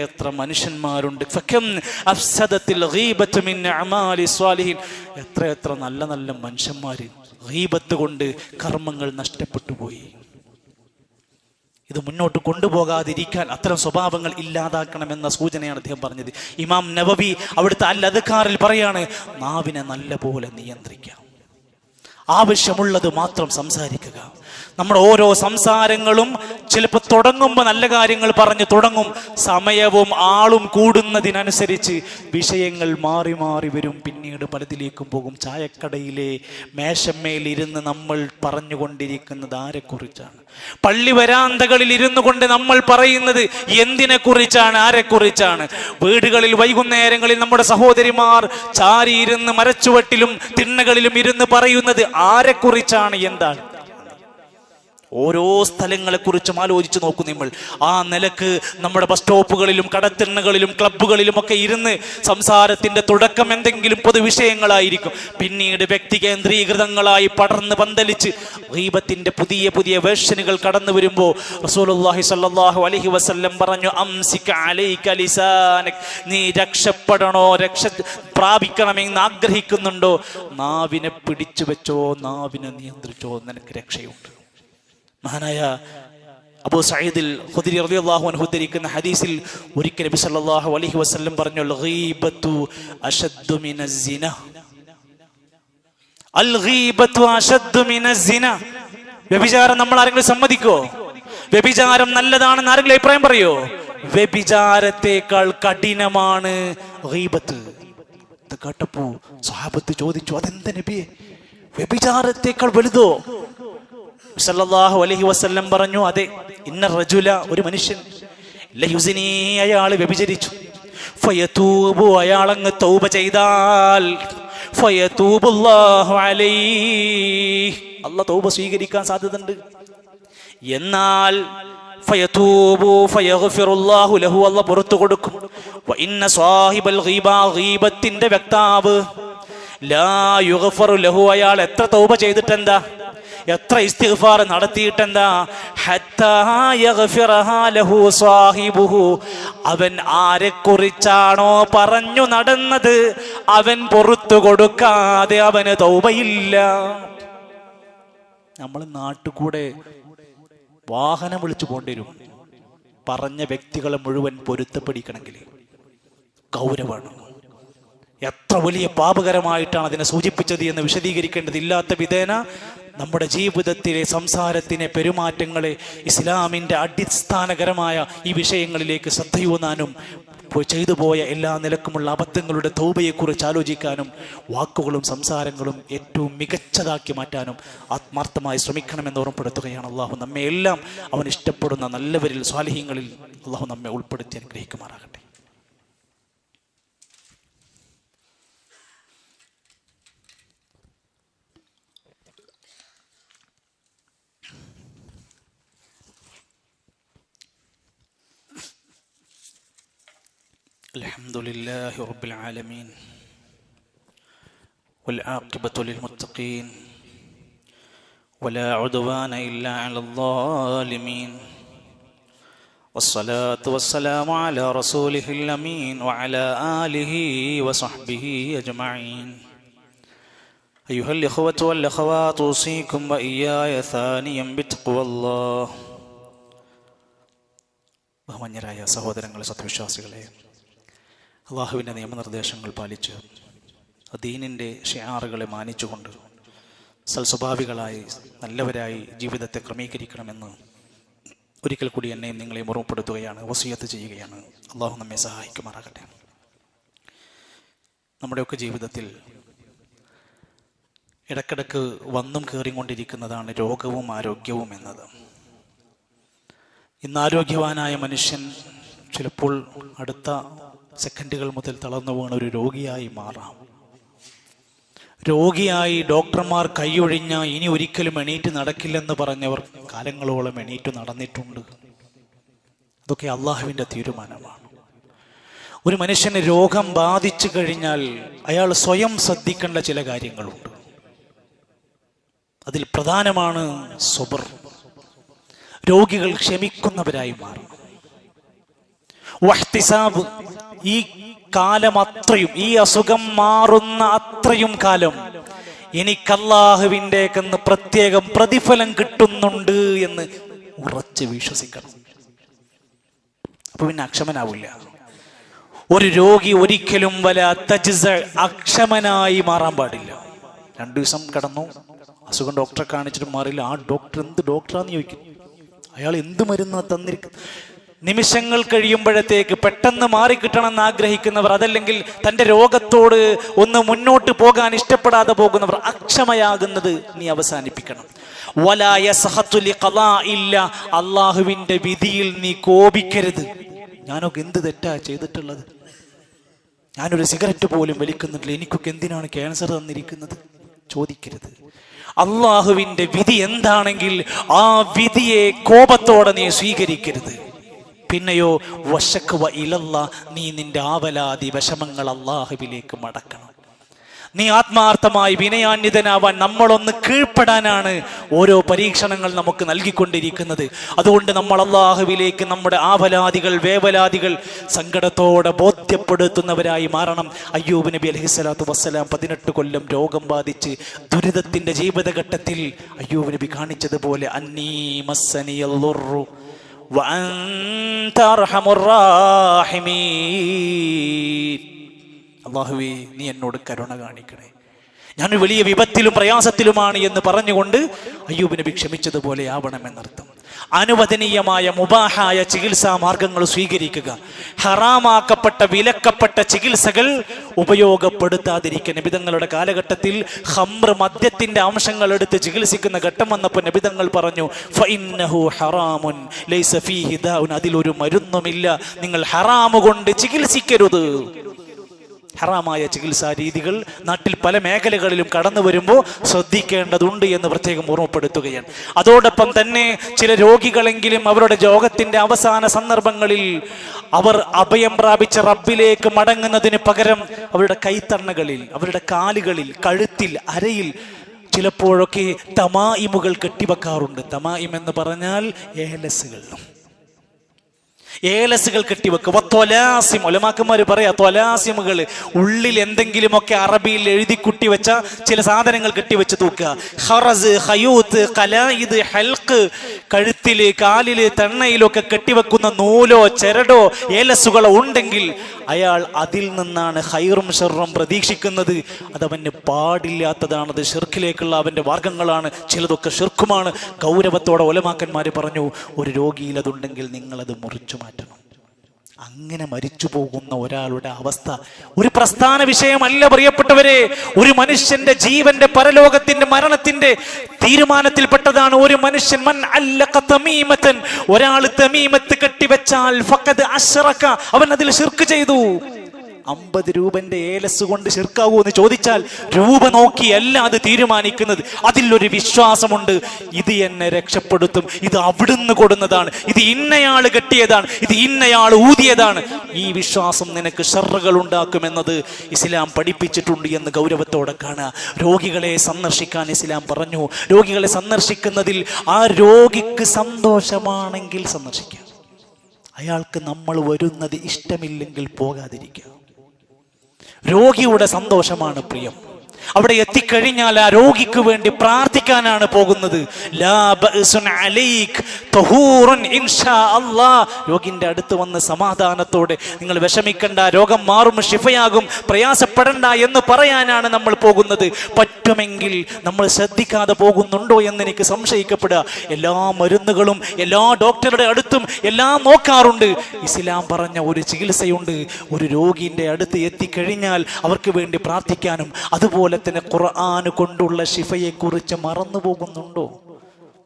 എത്ര മനുഷ്യന്മാരുണ്ട്, ഫകം അഫ്സദത്തിൽ ഗീബത്തു മിൻ അമാലി സ്വാലിഹീൻ, എത്ര നല്ല മനുഷ്യന്മാര് ഗീബത്ത് കൊണ്ട് കർമ്മങ്ങൾ നഷ്ടപ്പെട്ടു പോയി. ഇത് മുന്നോട്ട് കൊണ്ടുപോകാതിരിക്കാൻ അത്തരം സ്വഭാവങ്ങൾ ഇല്ലാതാക്കണമെന്ന സൂചനയാണ് അദ്ദേഹം പറഞ്ഞത്. ഇമാം നവവി അവിടുത്തെ അൽ അദ്കാറിൽ പറയാണ്, നാവിനെ നല്ല പോലെ നിയന്ത്രിക്കാം, ആവശ്യമുള്ളത് മാത്രം സംസാരിക്കുക. നമ്മുടെ ഓരോ സംസാരങ്ങളും ചിലപ്പോൾ തുടങ്ങുമ്പോൾ നല്ല കാര്യങ്ങൾ പറഞ്ഞു തുടങ്ങും, സമയവും ആളും കൂടുന്നതിനനുസരിച്ച് വിഷയങ്ങൾ മാറി മാറി വരും, പിന്നീട് പലതിലേക്കും പോകും. ചായക്കടയിലെ മേശമേൽ ഇരുന്ന് നമ്മൾ പറഞ്ഞുകൊണ്ടിരിക്കുന്നത് ആരെക്കുറിച്ചാണ്? പള്ളി വരാന്തകളിൽ ഇരുന്നു കൊണ്ട് നമ്മൾ പറയുന്നത് എന്തിനെ കുറിച്ചാണ്, ആരെക്കുറിച്ചാണ്? വീടുകളിൽ വൈകുന്നേരങ്ങളിൽ നമ്മുടെ സഹോദരിമാർ ചാരിയിരുന്ന് മരച്ചുവട്ടിലും തിണ്ണകളിലും ഇരുന്ന് പറയുന്നത് ആരെക്കുറിച്ചാണ്, എന്താണ്? ഓരോ സ്ഥലങ്ങളെക്കുറിച്ചും ആലോചിച്ച് നോക്കും നമ്മൾ. ആ നിലക്ക് നമ്മുടെ ബസ് സ്റ്റോപ്പുകളിലും കടത്തിണ്ണകളിലും ക്ലബ്ബുകളിലും ഒക്കെ ഇരുന്ന് സംസാരത്തിന്റെ തുടക്കം എന്തെങ്കിലും പൊതുവിഷയങ്ങളായിരിക്കും, പിന്നീട് വ്യക്തി കേന്ദ്രീകൃതങ്ങളായി പടർന്ന് പന്തലിച്ച് ഗീബത്തിന്റെ പുതിയ വേർഷനുകൾ കടന്നു വരുമ്പോൾ റസൂലുള്ളാഹി സ്വല്ലല്ലാഹു അലൈഹി വസല്ലം പറഞ്ഞു, അംസിക അലൈക ലിസാനക്, നീ രക്ഷപ്പെടണോ, രക്ഷ പ്രാപിക്കണമെന്ന് ആഗ്രഹിക്കുന്നുണ്ടോ, നാവിനെ പിടിച്ചു വെച്ചോ, നാവിനെ നിയന്ത്രിച്ചോ, നിനക്ക് രക്ഷയുണ്ട്. മഹാനായ അബൂ സഈദിൽ ഖുദ്രി റളിയല്ലാഹു അൻഹു ഉദ്ധരിക്കുന്ന ഹദീസിൽ ഒരിക്കൽ നബി സല്ലല്ലാഹു അലൈഹി വസല്ലം പറഞ്ഞു, ഗീബത്തു അശദ്ദു മിനസ് സിന, അൽ ഗീബത്തു അശദ്ദു മിനസ് സിന. വ്യഭിചാരം നമ്മൾ ആരെങ്കിലും സമ്മതിക്കോ? വ്യഭിചാരം നല്ലതാണെന്ന് ആരെങ്കിലും അഭിപ്രായം പറയോ? വ്യഭിചാരത്തെക്കാൾ കഠിനമാണ് ഗീബത്ത്. ഇത് കേട്ടപ്പോ സ്വഹാബത്ത് ചോദിച്ചു, അതെന്താ നബിയെ, വ്യഭിചാരത്തെക്കാൾ വലുതോ? സല്ലല്ലാഹു അലൈഹി വസല്ലം പറഞ്ഞു, അതെ, ഇന്ന റജുല, ഒരു മനുഷ്യൻ, ലയുസിനി, അയാൾ വ്യഭിചരിച്ചു, ഫയതൂബു, അയാളങ്ങ് തൗബ ചെയ്താൽ, ഫയതൂബുല്ലാഹു അലൈഹി, അല്ലാഹ് തൗബ സ്വീകരിക്കാൻ സാധ്യതയുണ്ട്. എന്നാൽ ഫയതൂബു ഫയഗ്ഫിറുല്ലാഹു ലഹു, അല്ലാഹ് പുറത്തു കൊടുക്കും. വഇന്ന സ്വാഹിബൽ ഗീബ, ഗീബത്തിന്റെ വക്താവ്, ലാ യുഗ്ഫറു ലഹു, അയാൾ എത്ര തൗബ ചെയ്തിട്ടെന്താ, എത്ര ഇസ്തിഗ്ഫാർ നടത്തിയിട്ടെന്താ, ഹത്താ യഗ്ഫിറഹാ ലഹു സ്വാഹിബുഹു, അവൻ ആരെക്കുറിച്ചാണോ പറഞ്ഞു നടന്നത് അവൻ പുറത്തു കൊടുക്കാതെ അവന് തൗബയില്ല. നമ്മൾ നാട്ടുകൂടെ വാഹനം വിളിച്ചു പോണ്ടി വരും, പറഞ്ഞ വ്യക്തികളെ മുഴുവൻ പൊരുത്തപ്പെടിക്കണമെങ്കിൽ. ഗൗരവമാണ്. എത്ര വലിയ പാപകരമായിട്ടാണ് അതിനെ സൂചിപ്പിച്ചത് എന്ന് വിശദീകരിക്കേണ്ടതില്ലാത്ത വിധേന നമ്മുടെ ജീവിതത്തിലെ സംസാരത്തിനെ, പെരുമാറ്റങ്ങളെ ഇസ്ലാമിൻ്റെ അടിസ്ഥാനകരമായ ഈ വിഷയങ്ങളിലേക്ക് ശ്രദ്ധയൂന്നാനും ചെയ്തു പോയ എല്ലാ നിലക്കുമുള്ള അബദ്ധങ്ങളുടെ തൗബയെക്കുറിച്ച് ആലോചിക്കാനും വാക്കുകളും സംസാരങ്ങളും ഏറ്റവും മികച്ചതാക്കി മാറ്റാനും ആത്മാർത്ഥമായി ശ്രമിക്കണമെന്ന് ഓർമ്മപ്പെടുത്തുകയാണ്. അള്ളാഹു നമ്മെ എല്ലാം അവൻ ഇഷ്ടപ്പെടുന്ന നല്ലവരിൽ, സ്വാലിഹീങ്ങളിൽ അള്ളാഹു നമ്മെ ഉൾപ്പെടുത്തി അനുഗ്രഹിക്കുമാറാകട്ടെ. الحمد لله رب العالمين والعاقبة للمتقين ولا عدوان إلا على الظالمين والصلاة والسلام على رسوله الأمين وعلى آله وصحبه أجمعين أيها الإخوة والأخوات أوصيكم وإياي ثانيا بتقوى الله. ബഹുമാന്യരായ സഹോദരങ്ങളെ, സത്യവിശ്വാസികളെ, അള്ളാഹുവിൻ്റെ നിയമനിർദ്ദേശങ്ങൾ പാലിച്ച് ദീനിൻ്റെ ഷിആറുകളെ മാനിച്ചുകൊണ്ട് സൽസ്വഭാവികളായി നല്ലവരായി ജീവിതത്തെ ക്രമീകരിക്കണമെന്ന് ഒരിക്കൽ കൂടി എന്നെയും നിങ്ങളെയും ഓർമ്മപ്പെടുത്തുകയാണ്, വസിയത്ത് ചെയ്യുകയാണ്. അള്ളാഹു നമ്മെ സഹായിക്കുമാറാകട്ടെ. നമ്മുടെയൊക്കെ ജീവിതത്തിൽ ഇടക്കിടക്ക് വന്നും കയറിക്കൊണ്ടിരിക്കുന്നതാണ് രോഗവും ആരോഗ്യവും എന്നത്. ഇന്ന് ആരോഗ്യവാനായ മനുഷ്യൻ ചിലപ്പോൾ അടുത്ത സെക്കൻഡുകൾ മുതൽ തളർന്നു വീണ ഒരു രോഗിയായി മാറാം. രോഗിയായി ഡോക്ടർമാർ കൈയൊഴിഞ്ഞ ഇനി ഒരിക്കലും എണീറ്റ് നടക്കില്ലെന്ന് പറഞ്ഞവർ കാലങ്ങളോളം എണീറ്റ് നടന്നിട്ടുണ്ട്. അതൊക്കെ അള്ളാഹുവിൻ്റെ തീരുമാനമാണ്. ഒരു മനുഷ്യന് രോഗം ബാധിച്ചു കഴിഞ്ഞാൽ അയാൾ സ്വയം ശ്രദ്ധിക്കേണ്ട ചില കാര്യങ്ങളുണ്ട്. അതിൽ പ്രധാനമാണ് സബർ. രോഗികൾ ക്ഷമിക്കുന്നവരായി മാറണം. വഹ്തിസാബ്, ഈ കാലം അത്രയും, ഈ അസുഖം മാറുന്ന അത്രയും കാലം എനിക്ക് അല്ലാഹുവിൻ്റെക്കെന്ന് പ്രത്യേകം പ്രതിഫലം കിട്ടുന്നുണ്ട് എന്ന് ഉറച്ച് വിശ്വസിക്കണം. അപ്പൊ പിന്നെ അക്ഷമനാവില്ല. ഒരു രോഗി ഒരിക്കലും അക്ഷമനായി മാറാൻ പാടില്ല. 2 ദിവസം കടന്നു, അസുഖം ഡോക്ടറെ കാണിച്ചിട്ട് മാറില്ല. ആ ഡോക്ടർ എന്ത് ഡോക്ടറാന്ന് ചോദിക്കും. അയാൾ എന്ത് മരുന്നാ തന്നിരിക്കും. നിമിഷങ്ങൾ കഴിയുമ്പോഴത്തേക്ക് പെട്ടെന്ന് മാറിക്കിട്ടണമെന്ന് ആഗ്രഹിക്കുന്നവർ, അതല്ലെങ്കിൽ തൻ്റെ രോഗത്തോട് ഒന്ന് മുന്നോട്ട് പോകാൻ ഇഷ്ടപ്പെടാതെ പോകുന്നവർ, അക്ഷമയാകുന്നത് നീ അവസാനിപ്പിക്കണം. അള്ളാഹുവിൻ്റെ വിധിയിൽ നീ കോപിക്കരുത്. ഞാനൊക്കെ എന്ത് തെറ്റാ ചെയ്തിട്ടുള്ളത്? ഞാനൊരു സിഗരറ്റ് പോലും വലിക്കുന്നില്ല, എനിക്കൊക്കെ എന്തിനാണ് ക്യാൻസർ തന്നിരിക്കുന്നത്? ചോദിക്കരുത്. അള്ളാഹുവിൻ്റെ വിധി എന്താണെങ്കിൽ ആ വിധിയെ കോപത്തോടെ നീ സ്വീകരിക്കരുത്. പിന്നെയോ വശക്കവ ഇലല്ല, നീ നിന്റെ ആവലാതി വിഷമങ്ങൾ അള്ളാഹുവിലേക്ക് മടക്കണം. നീ ആത്മാർത്ഥമായി വിനയാന്വിതനാവാൻ, നമ്മളൊന്ന് കീഴ്പ്പെടാനാണ് ഓരോ പരീക്ഷണങ്ങൾ നമുക്ക് നൽകിക്കൊണ്ടിരിക്കുന്നത്. അതുകൊണ്ട് നമ്മൾ അള്ളാഹുവിലേക്ക് നമ്മുടെ ആവലാദികൾ, വേവലാദികൾ സങ്കടത്തോടെ ബോധ്യപ്പെടുത്തുന്നവരായി മാറണം. അയ്യൂബ് നബി അലൈഹിസ്സലാത്തു വസ്സലാം 18 കൊല്ലം രോഗം ബാധിച്ച് ദുരിതത്തിന്റെ ജീവിതഘട്ടത്തിൽ അയ്യൂബ് നബി കാണിച്ചതുപോലെ അന്നീ മസ്സനിയൽ ദുർറു വഅൻത അർഹമുർ റാഹിമീൻ. അല്ലാഹുവേ, നീ എന്നോട് കരുണ കാണിക്കണേ, ഞാൻ വലിയ വിപത്തിലും പ്രയാസത്തിലുമാണ് എന്ന് പറഞ്ഞുകൊണ്ട് അയ്യൂബ് നബി ക്ഷമിച്ചതുപോലെ ആവണമെന്നർത്ഥം. അനുവദനീയമായ മുബാഹായ ചികിത്സാ മാർഗങ്ങൾ സ്വീകരിക്കുക. ഹറാമാക്കപ്പെട്ട, വിലക്കപ്പെട്ട ചികിത്സകൾ ഉപയോഗപ്പെടുത്താതിരിക്കുക. നബിതങ്ങളുടെ കാലഘട്ടത്തിൽ ഖംർ, മദ്യത്തിന്റെ അംശങ്ങൾ എടുത്ത് ചികിത്സിക്കുന്ന ഘട്ടം വന്നപ്പോൾ നബിതങ്ങൾ പറഞ്ഞു, ഫഇന്നഹു ഹറാമുൻ ലൈസ ഫീഹി ദാഉൻ, അതിലൊരു മരുന്നുമില്ല, നിങ്ങൾ ഹറാമു കൊണ്ട് ചികിത്സിക്കരുത്. ഹറാമായ ചികിത്സാ രീതികൾ നാട്ടിൽ പല മേഖലകളിലും കടന്നു വരുമ്പോൾ ശ്രദ്ധിക്കേണ്ടതുണ്ട് എന്ന് പ്രത്യേകം ഓർമ്മപ്പെടുത്തുകയാണ്. അതോടൊപ്പം തന്നെ ചില രോഗികളെങ്കിലും അവരുടെ രോഗത്തിന്റെ അവസാന സന്ദർഭങ്ങളിൽ അവർ അഭയം പ്രാപിച്ച റബ്ബിലേക്ക് മടങ്ങുന്നതിന് പകരം അവരുടെ കൈത്തണ്ണകളിൽ, അവരുടെ കാലുകളിൽ, കഴുത്തിൽ, അരയിൽ ചിലപ്പോഴൊക്കെ തമായിമുകൾ കെട്ടിവെക്കാറുണ്ട്. തമായിം എന്ന് പറഞ്ഞാൽ ഏലസുകൾ കെട്ടിവെക്കുക. ത്വലാസിം, ഉലമാക്കന്മാർ പറയാ, ത്വലാസിമുകൾ, ഉള്ളിൽ എന്തെങ്കിലുമൊക്കെ അറബിയിൽ എഴുതി കുട്ടി വെച്ച ചില സാധനങ്ങൾ കെട്ടിവെച്ച് തൂക്കുക. ഖറസ്, ഖയൂത്ത്, ഖലായിദ്, ഹൽക്ക്, കഴുത്തില്, കാലില്, തണ്ണയിലൊക്കെ കെട്ടിവെക്കുന്ന നൂലോ ചരടോ ഏലസുകളോ ഉണ്ടെങ്കിൽ അയാൾ അതിൽ നിന്നാണ് ഖൈറും ഷർറും പ്രതീക്ഷിക്കുന്നത്. അതവന് പാടില്ലാത്തതാണത്, ഷിർക്കിലേക്കുള്ള അവന്റെ മാർഗങ്ങളാണ്. ചിലതൊക്കെ ഷിർക്കുമാണ്. ഗൗരവത്തോടെ ഉലമാക്കന്മാർ പറഞ്ഞു, ഒരു രോഗിയിൽ അതുണ്ടെങ്കിൽ നിങ്ങളത് മുറിച്ചു മാറ്റണം. അങ്ങനെ മരിച്ചു പോകുന്ന ഒരാളുടെ അവസ്ഥ ഒരു പ്രസ്ഥാന വിഷയമല്ല പ്രിയപ്പെട്ടവരെ. ഒരു മനുഷ്യന്റെ ജീവന്റെ, പരലോകത്തിന്റെ, മരണത്തിന്റെ തീരുമാനത്തിൽപ്പെട്ടതാണ്. ഒരു മനുഷ്യൻ മൻ അല്ലഖ തമീമതൻ, ഒരാൾ തമീമത്ത് കെട്ടിവെച്ചാൽ ഫഖദ് അശ്റക, അവൻ അതിൽ ശിർക്ക് ചെയ്തു. 50 രൂപന്റെ ഏലസ് കൊണ്ട് ശിർക്കാവൂ എന്ന് ചോദിച്ചാൽ രൂപ നോക്കിയല്ല അത് തീരുമാനിക്കുന്നത്. അതിലൊരു വിശ്വാസമുണ്ട്, ഇത് എന്നെ രക്ഷപ്പെടുത്തും, ഇത് അവിടുന്ന് കൊടുന്നതാണ്, ഇത് ഇന്നയാൾ കെട്ടിയതാണ്, ഇത് ഇന്നയാൾ ഊതിയതാണ്. ഈ വിശ്വാസം നിനക്ക് ഷർറുകൾ ഉണ്ടാക്കുമെന്നത് ഇസ്ലാം പഠിപ്പിച്ചിട്ടുണ്ട് എന്ന് ഗൗരവത്തോടെ കാണുക. രോഗികളെ സന്ദർശിക്കാൻ ഇസ്ലാം പറഞ്ഞു. രോഗികളെ സന്ദർശിക്കുന്നതിൽ ആ രോഗിക്ക് സന്തോഷമാണെങ്കിൽ സന്ദർശിക്കുക. അയാൾക്ക് നമ്മൾ വരുന്നത് ഇഷ്ടമില്ലെങ്കിൽ പോകാതിരിക്കുക. രോഗിയുടെ സന്തോഷമാണ് പ്രിയം. അവിടെ എത്തിക്കഴിഞ്ഞാൽ ആ രോഗിക്ക് വേണ്ടി പ്രാർത്ഥിക്കാനാണ് പോകുന്നത്. രോഗിന്റെ അടുത്ത് വന്ന് സമാധാനത്തോടെ നിങ്ങൾ വിഷമിക്കണ്ട, രോഗം മാറും, ശിഫയാകും, പ്രയാസപ്പെടണ്ട എന്ന് പറയാനാണ് നമ്മൾ പോകുന്നത്. പറ്റുമെങ്കിൽ നമ്മൾ ശ്രദ്ധിക്കാതെ പോകുന്നുണ്ടോ എന്ന് എനിക്ക് സംശയിക്കപ്പെടുക. എല്ലാ മരുന്നുകളും എല്ലാ ഡോക്ടറുടെ അടുത്തും എല്ലാം നോക്കാറുണ്ട്. ഇസ്ലാം പറഞ്ഞ ഒരു ചികിത്സയുണ്ട്. ഒരു രോഗിന്റെ അടുത്ത് എത്തിക്കഴിഞ്ഞാൽ അവർക്ക് വേണ്ടി പ്രാർത്ഥിക്കാനും അതുപോലെ തന്നെ ഖുർആൻ കൊണ്ടുള്ള ശിഫയെ കുറിച്ച് മറന്നു പോകുന്നുണ്ടോ?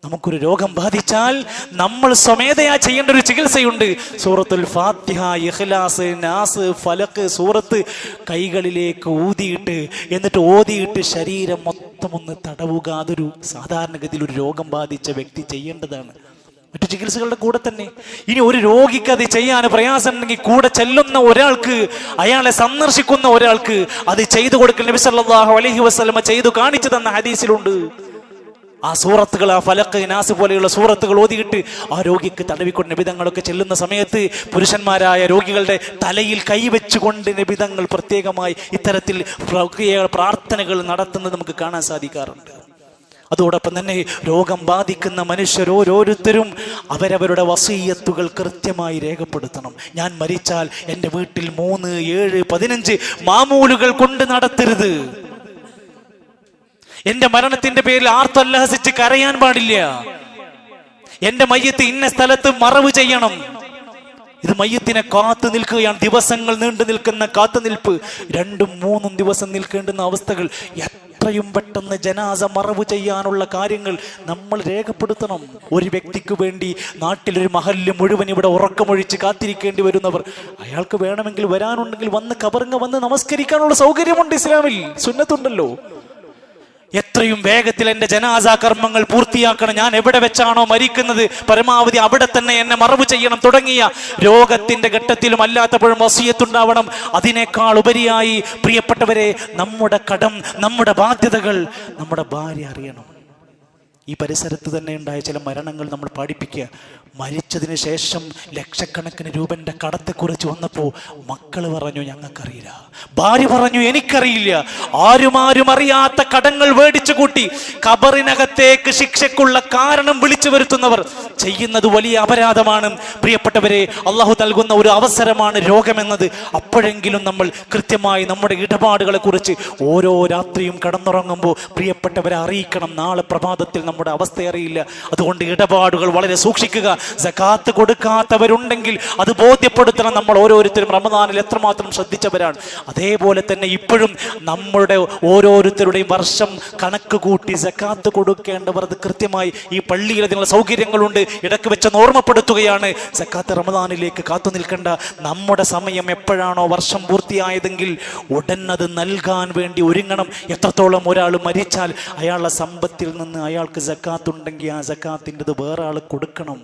നമുക്കൊരു രോഗം ബാധിച്ചാൽ നമ്മൾ സ്വമേധയാ ചെയ്യേണ്ട ഒരു ചികിത്സയുണ്ട്. സൂറത്തുൽ ഫാത്തിഹ, ഇഖ്ലാസ്, നാസ്, ഫലക്ക് സൂറത്ത് കൈകളിലേക്ക് ഊതിയിട്ട് എന്നിട്ട് ഓതിയിട്ട് ശരീരം മൊത്തം ഒന്ന് തടവുക. അതൊരു സാധാരണഗതിയിൽ ഒരു രോഗം ബാധിച്ച വ്യക്തി ചെയ്യേണ്ടതാണ്, മറ്റു ചികിത്സകളുടെ കൂടെ തന്നെ. ഇനി ഒരു രോഗിക്ക് അത് ചെയ്യാൻ പ്രയാസം ഉണ്ടെങ്കിൽ കൂടെ ചെല്ലുന്ന ഒരാൾക്ക്, അയാളെ സന്ദർശിക്കുന്ന ഒരാൾക്ക് അത് ചെയ്തു കൊടുക്കൽ നബി സല്ലല്ലാഹു അലൈഹി വസല്ലമ ചെയ്തു കാണിച്ചു തന്ന ഹദീസിലുണ്ട്. ആ സൂറത്തുകൾ, ആ ഫലക്ക്, നാസ് പോലെയുള്ള സൂറത്തുകൾ ഓതിയിട്ട് ആ രോഗിക്ക് തടവിക്കൊണ്ട് നബിതങ്ങളൊക്കെ ചെല്ലുന്ന സമയത്ത് പുരുഷന്മാരായ രോഗികളുടെ തലയിൽ കൈവച്ചുകൊണ്ട് നബിതങ്ങൾ പ്രത്യേകമായി ഇത്തരത്തിൽ പ്രാർത്ഥനകൾ നടത്തുന്നത് നമുക്ക് കാണാൻ സാധിക്കാറുണ്ട്. അതോടൊപ്പം തന്നെ രോഗം ബാധിക്കുന്ന മനുഷ്യർ ഓരോരുത്തരും അവരവരുടെ വസീയത്തുകൾ കൃത്യമായി രേഖപ്പെടുത്തണം. ഞാൻ മരിച്ചാൽ എൻ്റെ വീട്ടിൽ 3, 7, 15 മാമൂലുകൾ കൊണ്ട് നടത്തരുത്. എൻ്റെ മരണത്തിന്റെ പേരിൽ ആർത്തല്ലഹസിച്ച് കരയാൻ പാടില്ല. എൻ്റെ മയ്യത്ത് ഇന്ന സ്ഥലത്ത് മറവ് ചെയ്യണം. ഇത് മയ്യത്തിനെ കാത്തു നിൽക്കുകയാണ്. ദിവസങ്ങൾ നീണ്ടു നിൽക്കുന്ന കാത്തുനിൽപ്പ്, 2, 3 ദിവസം നിൽക്കേണ്ടുന്ന അവസ്ഥകൾ. എത്രയും പെട്ടെന്ന് ജനാസ മറവ് ചെയ്യാനുള്ള കാര്യങ്ങൾ നമ്മൾ രേഖപ്പെടുത്തണം. ഒരു വ്യക്തിക്ക് വേണ്ടി നാട്ടിലൊരു മഹല്ല് മുഴുവൻ ഇവിടെ ഉറക്കമൊഴിച്ച് കാത്തിരിക്കേണ്ടി വരുന്നവർ, അയാൾക്ക് വേണമെങ്കിൽ വരാനുണ്ടെങ്കിൽ വന്ന് കബറിങ്ങ വന്ന് നമസ്കരിക്കാനുള്ള സൗകര്യമുണ്ട്. ഇസ്ലാമിൽ സുന്നത്തുണ്ടല്ലോ. എത്രയും വേഗത്തിൽ എൻ്റെ ജനാസ കർമ്മങ്ങൾ പൂർത്തിയാക്കണം. ഞാൻ എവിടെ വെച്ചാണോ മരിക്കുന്നത് പരമാവധി അവിടെ തന്നെ എന്നെ മറവ് ചെയ്യണം. തുടങ്ങിയ രോഗത്തിന്റെ ഘട്ടത്തിലും അല്ലാത്തപ്പോഴും വസിയത്തുണ്ടാവണം. അതിനേക്കാൾ ഉപരിയായി പ്രിയപ്പെട്ടവരെ, നമ്മുടെ കടം, നമ്മുടെ ബാധ്യതകൾ നമ്മുടെ ഭാര്യ അറിയണം. ഈ പരിസരത്ത് തന്നെ ഉണ്ടായ ചില മരണങ്ങൾ നമ്മൾ പഠിപ്പിക്കുക. മരിച്ചതിന് ശേഷം ലക്ഷക്കണക്കിന് രൂപന്റെ കടത്തെക്കുറിച്ച് വന്നപ്പോൾ മക്കൾ പറഞ്ഞു ഞങ്ങൾക്കറിയില്ല, ഭാര്യ പറഞ്ഞു എനിക്കറിയില്ല. ആരും അറിയാത്ത കടങ്ങൾ മേടിച്ചു കൂട്ടി ഖബറിനകത്തേക്ക് ശിക്ഷയ്ക്കുള്ള കാരണം വിളിച്ചു വരുത്തുന്നവർ ചെയ്യുന്നത് വലിയ അപരാധമാണ്. പ്രിയപ്പെട്ടവരെ, അള്ളാഹു നൽകുന്ന ഒരു അവസരമാണ് രോഗമെന്നത്. അപ്പോഴെങ്കിലും നമ്മൾ കൃത്യമായി നമ്മുടെ ഇടപാടുകളെ കുറിച്ച് ഓരോ രാത്രിയും കടന്നുറങ്ങുമ്പോൾ പ്രിയപ്പെട്ടവരെ അറിയിക്കണം. നാളെ പ്രഭാതത്തിൽ നമ്മുടെ അവസ്ഥ അറിയില്ല. അതുകൊണ്ട് ഇടപാടുകൾ വളരെ സൂക്ഷിക്കുക. സകാത്ത് കൊടുക്കാത്തവരുണ്ടെങ്കിൽ അത് ബോധ്യപ്പെടുത്തണം. നമ്മൾ ഓരോരുത്തരും റമദാനിൽ എത്രമാത്രം ശ്രദ്ധിച്ചവരാണ്. അതേപോലെ തന്നെ ഇപ്പോഴും നമ്മളുടെ ഓരോരുത്തരുടെയും വർഷം കണക്ക് കൂട്ടി സകാത്ത് കൊടുക്കേണ്ടവർ അത് കൃത്യമായി ഈ പള്ളിയിൽ അതിനുള്ള സൗകര്യങ്ങളുണ്ട്, ഇടയ്ക്ക് വെച്ച് ഓർമ്മപ്പെടുത്തുകയാണ്. സകാത്ത് റമദാനിലേക്ക് കാത്തു നിൽക്കേണ്ട. നമ്മുടെ സമയം എപ്പോഴാണോ വർഷം പൂർത്തിയായതെങ്കിൽ ഉടൻ അത് നൽകാൻ വേണ്ടി ഒരുങ്ങണം. എത്രത്തോളം ഒരാൾ മരിച്ചാൽ അയാളുടെ സമ്പത്തിൽ നിന്ന് അയാൾക്ക് സകാത്ത് ഉണ്ടെങ്കിൽ ആ സകാത്തിൻ്റെത് വേറെ ആൾ കൊടുക്കണം.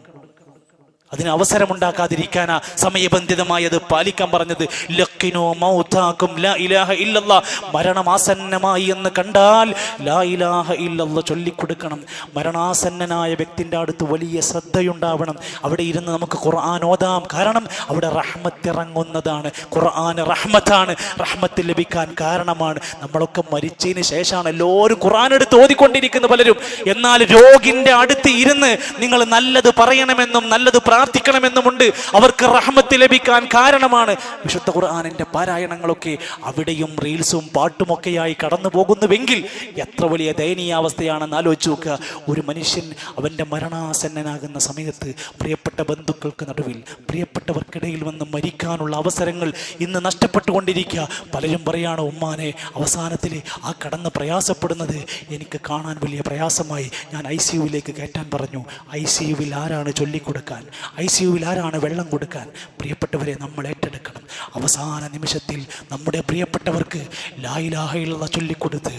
അതിന് അവസരമുണ്ടാക്കാതിരിക്കാനാ സമയബന്ധിതമായി അത് പാലിക്കാൻ പറഞ്ഞത്. ലഖിനോ മൗതാകും ലാ ഇലാഹ ഇല്ലല്ലാഹ്, മരണമാസന്നമായി എന്ന് കണ്ടാൽ ലാ ഇലാഹ ഇല്ലല്ലാഹ് ചൊല്ലിക്കൊടുക്കണം. മരണാസന്നനായ വ്യക്തിൻ്റെ അടുത്ത് വലിയ ശ്രദ്ധയുണ്ടാവണം. അവിടെ ഇരുന്ന് നമുക്ക് ഖുർആൻ ഓതാം. കാരണം അവിടെ റഹ്മത്ത് ഇറങ്ങുന്നതാണ്. ഖുർആൻ റഹ്മത്താണ്, റഹ്മത്ത് ലഭിക്കാൻ കാരണമാണ്. നമ്മളൊക്കെ മരിച്ചതിന് ശേഷമാണ് എല്ലാവരും ഖുർആൻ എടുത്ത് ഓതിക്കൊണ്ടിരിക്കുന്ന പലരും. എന്നാൽ രോഗിന്റെ അടുത്ത് ഇരുന്ന് നിങ്ങൾ നല്ലത് പറയണമെന്നും നല്ലത് പ്രാർത്ഥിക്കണമെന്നുമുണ്ട്. അവർക്ക് റഹ്മത്ത് ലഭിക്കാൻ കാരണമാണ്. വിശുദ്ധ ഖുർആനിന്റെ പാരായണങ്ങളൊക്കെ അവിടെയും റീൽസും പാട്ടുമൊക്കെയായി കടന്നു പോകുന്നുവെങ്കിൽ എത്ര വലിയ ദയനീയാവസ്ഥയാണെന്ന് ആലോചിച്ച് നോക്കുക. ഒരു മനുഷ്യൻ അവൻ്റെ മരണാസന്നനാകുന്ന സമയത്ത് പ്രിയപ്പെട്ട ബന്ധുക്കൾക്ക് നടുവിൽ, പ്രിയപ്പെട്ടവർക്കിടയിൽ വന്ന് മരിക്കാനുള്ള അവസരങ്ങൾ ഇന്ന് നഷ്ടപ്പെട്ടുകൊണ്ടിരിക്കുക. പലരും പറയാണ്, ഉമ്മാനെ അവസാനത്തിൽ ആ കടന്ന് പ്രയാസപ്പെടുന്നത് എനിക്ക് കാണാൻ വലിയ പ്രയാസമായി, ഞാൻ ICUവിലേക്ക് കയറ്റാൻ പറഞ്ഞു. ICUവിൽ ആരാണ് ചൊല്ലിക്കൊടുക്കാൻ? ICUവിൽ ആരാണ് വെള്ളം കൊടുക്കാൻ? പ്രിയപ്പെട്ടവരെ, നമ്മൾ ഏറ്റെടുക്കണം. അവസാന നിമിഷത്തിൽ നമ്മുടെ പ്രിയപ്പെട്ടവർക്ക് ലാ ഇലാഹ ഇല്ലല്ലാഹ് ചൊല്ലിക്കൊടുത്ത്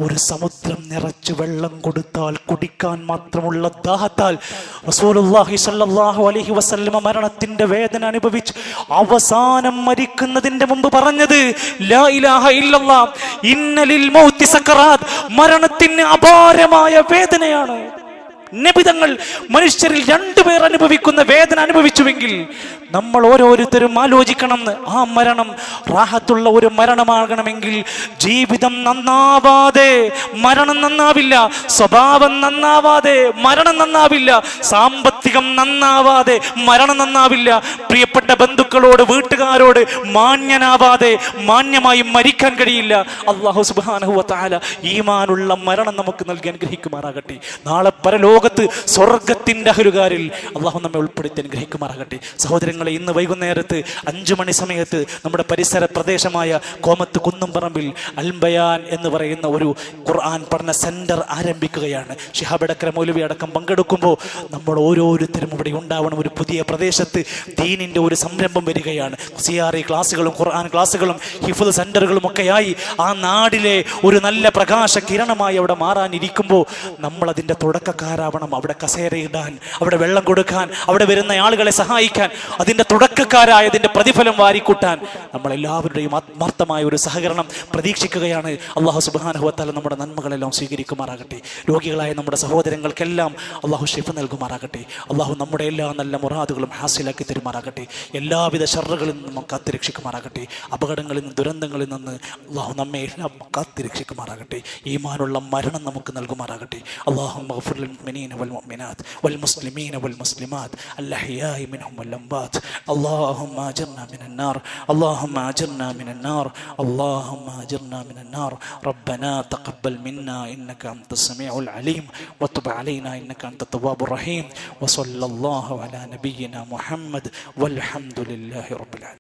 ഒരു സമുദ്രം നിറച്ച് വെള്ളം കൊടുത്താൽ കുടിക്കാൻ മാത്രമുള്ള ദാഹത്താൽ റസൂലുള്ളാഹി സ്വല്ലല്ലാഹു അലൈഹി വസല്ലമ മരണത്തിന്റെ വേദന അനുഭവിച്ച് അവസാനം മരിക്കുന്നതിന്റെ മുമ്പ് പറഞ്ഞത് ലാ ഇലാഹ ഇല്ലല്ലാഹ് ഇന്നലിൽ മൗതി സക്കറാത്ത്, മരണത്തിന് അപാരമായ വേദനയാണ്. നബിതങ്ങൾ മനുഷ്യരിൽ 2 പേർ അനുഭവിക്കുന്ന വേദന അനുഭവിച്ചുവെങ്കിൽ നമ്മൾ ഓരോരുത്തരും ആലോചിക്കണം, ആ മരണം റാഹത്തുള്ള ഒരു മരണമാകണമെങ്കിൽ ജീവിതം നന്നാവാതെ മരണം നന്നാവില്ല, സ്വഭാവം നന്നാവാതെ മരണം നന്നാവില്ല, സാമ്പത്തികം നന്നാവാതെ മരണം നന്നാവില്ല, പ്രിയപ്പെട്ട ബന്ധുക്കളോട് വീട്ടുകാരോട് മാന്യനാവാതെ മാന്യമായി മരിക്കാൻ കഴിയില്ല. അല്ലാഹു സുബ്ഹാനഹു വ തആല ഈമാനുള്ള മരണം നമുക്ക് നൽകി അനുഗ്രഹിക്കുമാറാകട്ടെ. നാളെ പരലോകത്ത് സ്വർഗത്തിന്റെ അഹലുകാരിൽ അല്ലാഹു നമ്മെ ഉൾപ്പെടുത്തി അനുഗ്രഹിക്കുമാറാകട്ടെ. സഹോദരങ്ങളെ, ഇന്ന് വൈകുന്നേരത്ത് 5 മണി സമയത്ത് നമ്മുടെ പരിസര പ്രദേശമായ കോമത്ത് കുന്നുംപറമ്പിൽ അൽ ബയാൻ എന്ന് പറയുന്ന ഒരു ഖുർആൻ പഠന സെന്റർ ആരംഭിക്കുകയാണ്. ശിഹാബ് അടക്കര മൗലവി അടക്കം പങ്കെടുക്കുമ്പോൾ നമ്മൾ ഓരോരുത്തരും ഇവിടെ ഉണ്ടാവണം. ഒരു പുതിയ പ്രദേശത്ത് ദീനിന്റെ ഒരു സംരംഭം വരികയാണ്. CRE ക്ലാസ്സുകളും ഖുർആൻ ക്ലാസ്സുകളും ഹിഫ്ള് സെന്ററുകളും ഒക്കെയായി ആ നാടിലെ ഒരു നല്ല പ്രകാശ കിരണമായി അവിടെ മാറാനിരിക്കുമ്പോൾ നമ്മൾ അതിന്റെ തുടക്കക്കാരാവണം. അവിടെ കസേരയിടാൻ, അവിടെ വെള്ളം കൊടുക്കാൻ, അവിടെ വരുന്ന ആളുകളെ സഹായിക്കാൻ, അതിന്റെ തുടക്കക്കാരായതിന്റെ പ്രതിഫലം വാരിക്കൂട്ടാൻ നമ്മൾ എല്ലാവരുടെയും ആത്മാർത്ഥമായ ഒരു സഹകരണം പ്രതീക്ഷിക്കുകയാണ്. അല്ലാഹു സുബ്ഹാനഹു വ തആല നമ്മുടെ നന്മകളെല്ലാം സ്വീകരിക്കുമാറാകട്ടെ. രോഗികളായ നമ്മുടെ സഹോദരങ്ങൾക്കെല്ലാം അല്ലാഹു ശിഫ നൽകുമാറാകട്ടെ. അല്ലാഹു നമ്മുടെ എല്ലാ നല്ല മുറാദുകളും ഹാസിലാക്കി തരുമാറാകട്ടെ. എല്ലാവിധ ശർറുകളിൽ നിന്നും കാത്തുരക്ഷിക്കുമാറാകട്ടെ. അപകടങ്ങളിൽ നിന്ന്, ദുരന്തങ്ങളിൽ നിന്ന് അല്ലാഹു നമ്മെ എല്ലാം കാത്തുരക്ഷിക്കുമാറാകട്ടെ. ഈമാനുള്ള മരണം നമുക്ക് നൽകുമാറാകട്ടെ. അല്ലാഹുമ്മ ഗ്ഫിർ ലിൽ മുഅ്മിനീന വൽ മുഅ്മിനാത്ത് വൽ മുസ്ലിമീന വൽ മുസ്ലിമാത്ത് അൽ അഹ്യാഇ മിൻഹും വൽ അംവാത്ത്. اللهم أجرنا من النار، اللهم أجرنا من النار، اللهم أجرنا من النار. ربنا تقبل منا إنك أنت السميع العليم وتب علينا إنك أنت التواب الرحيم. وصلى الله على نبينا محمد والحمد لله رب العالمين.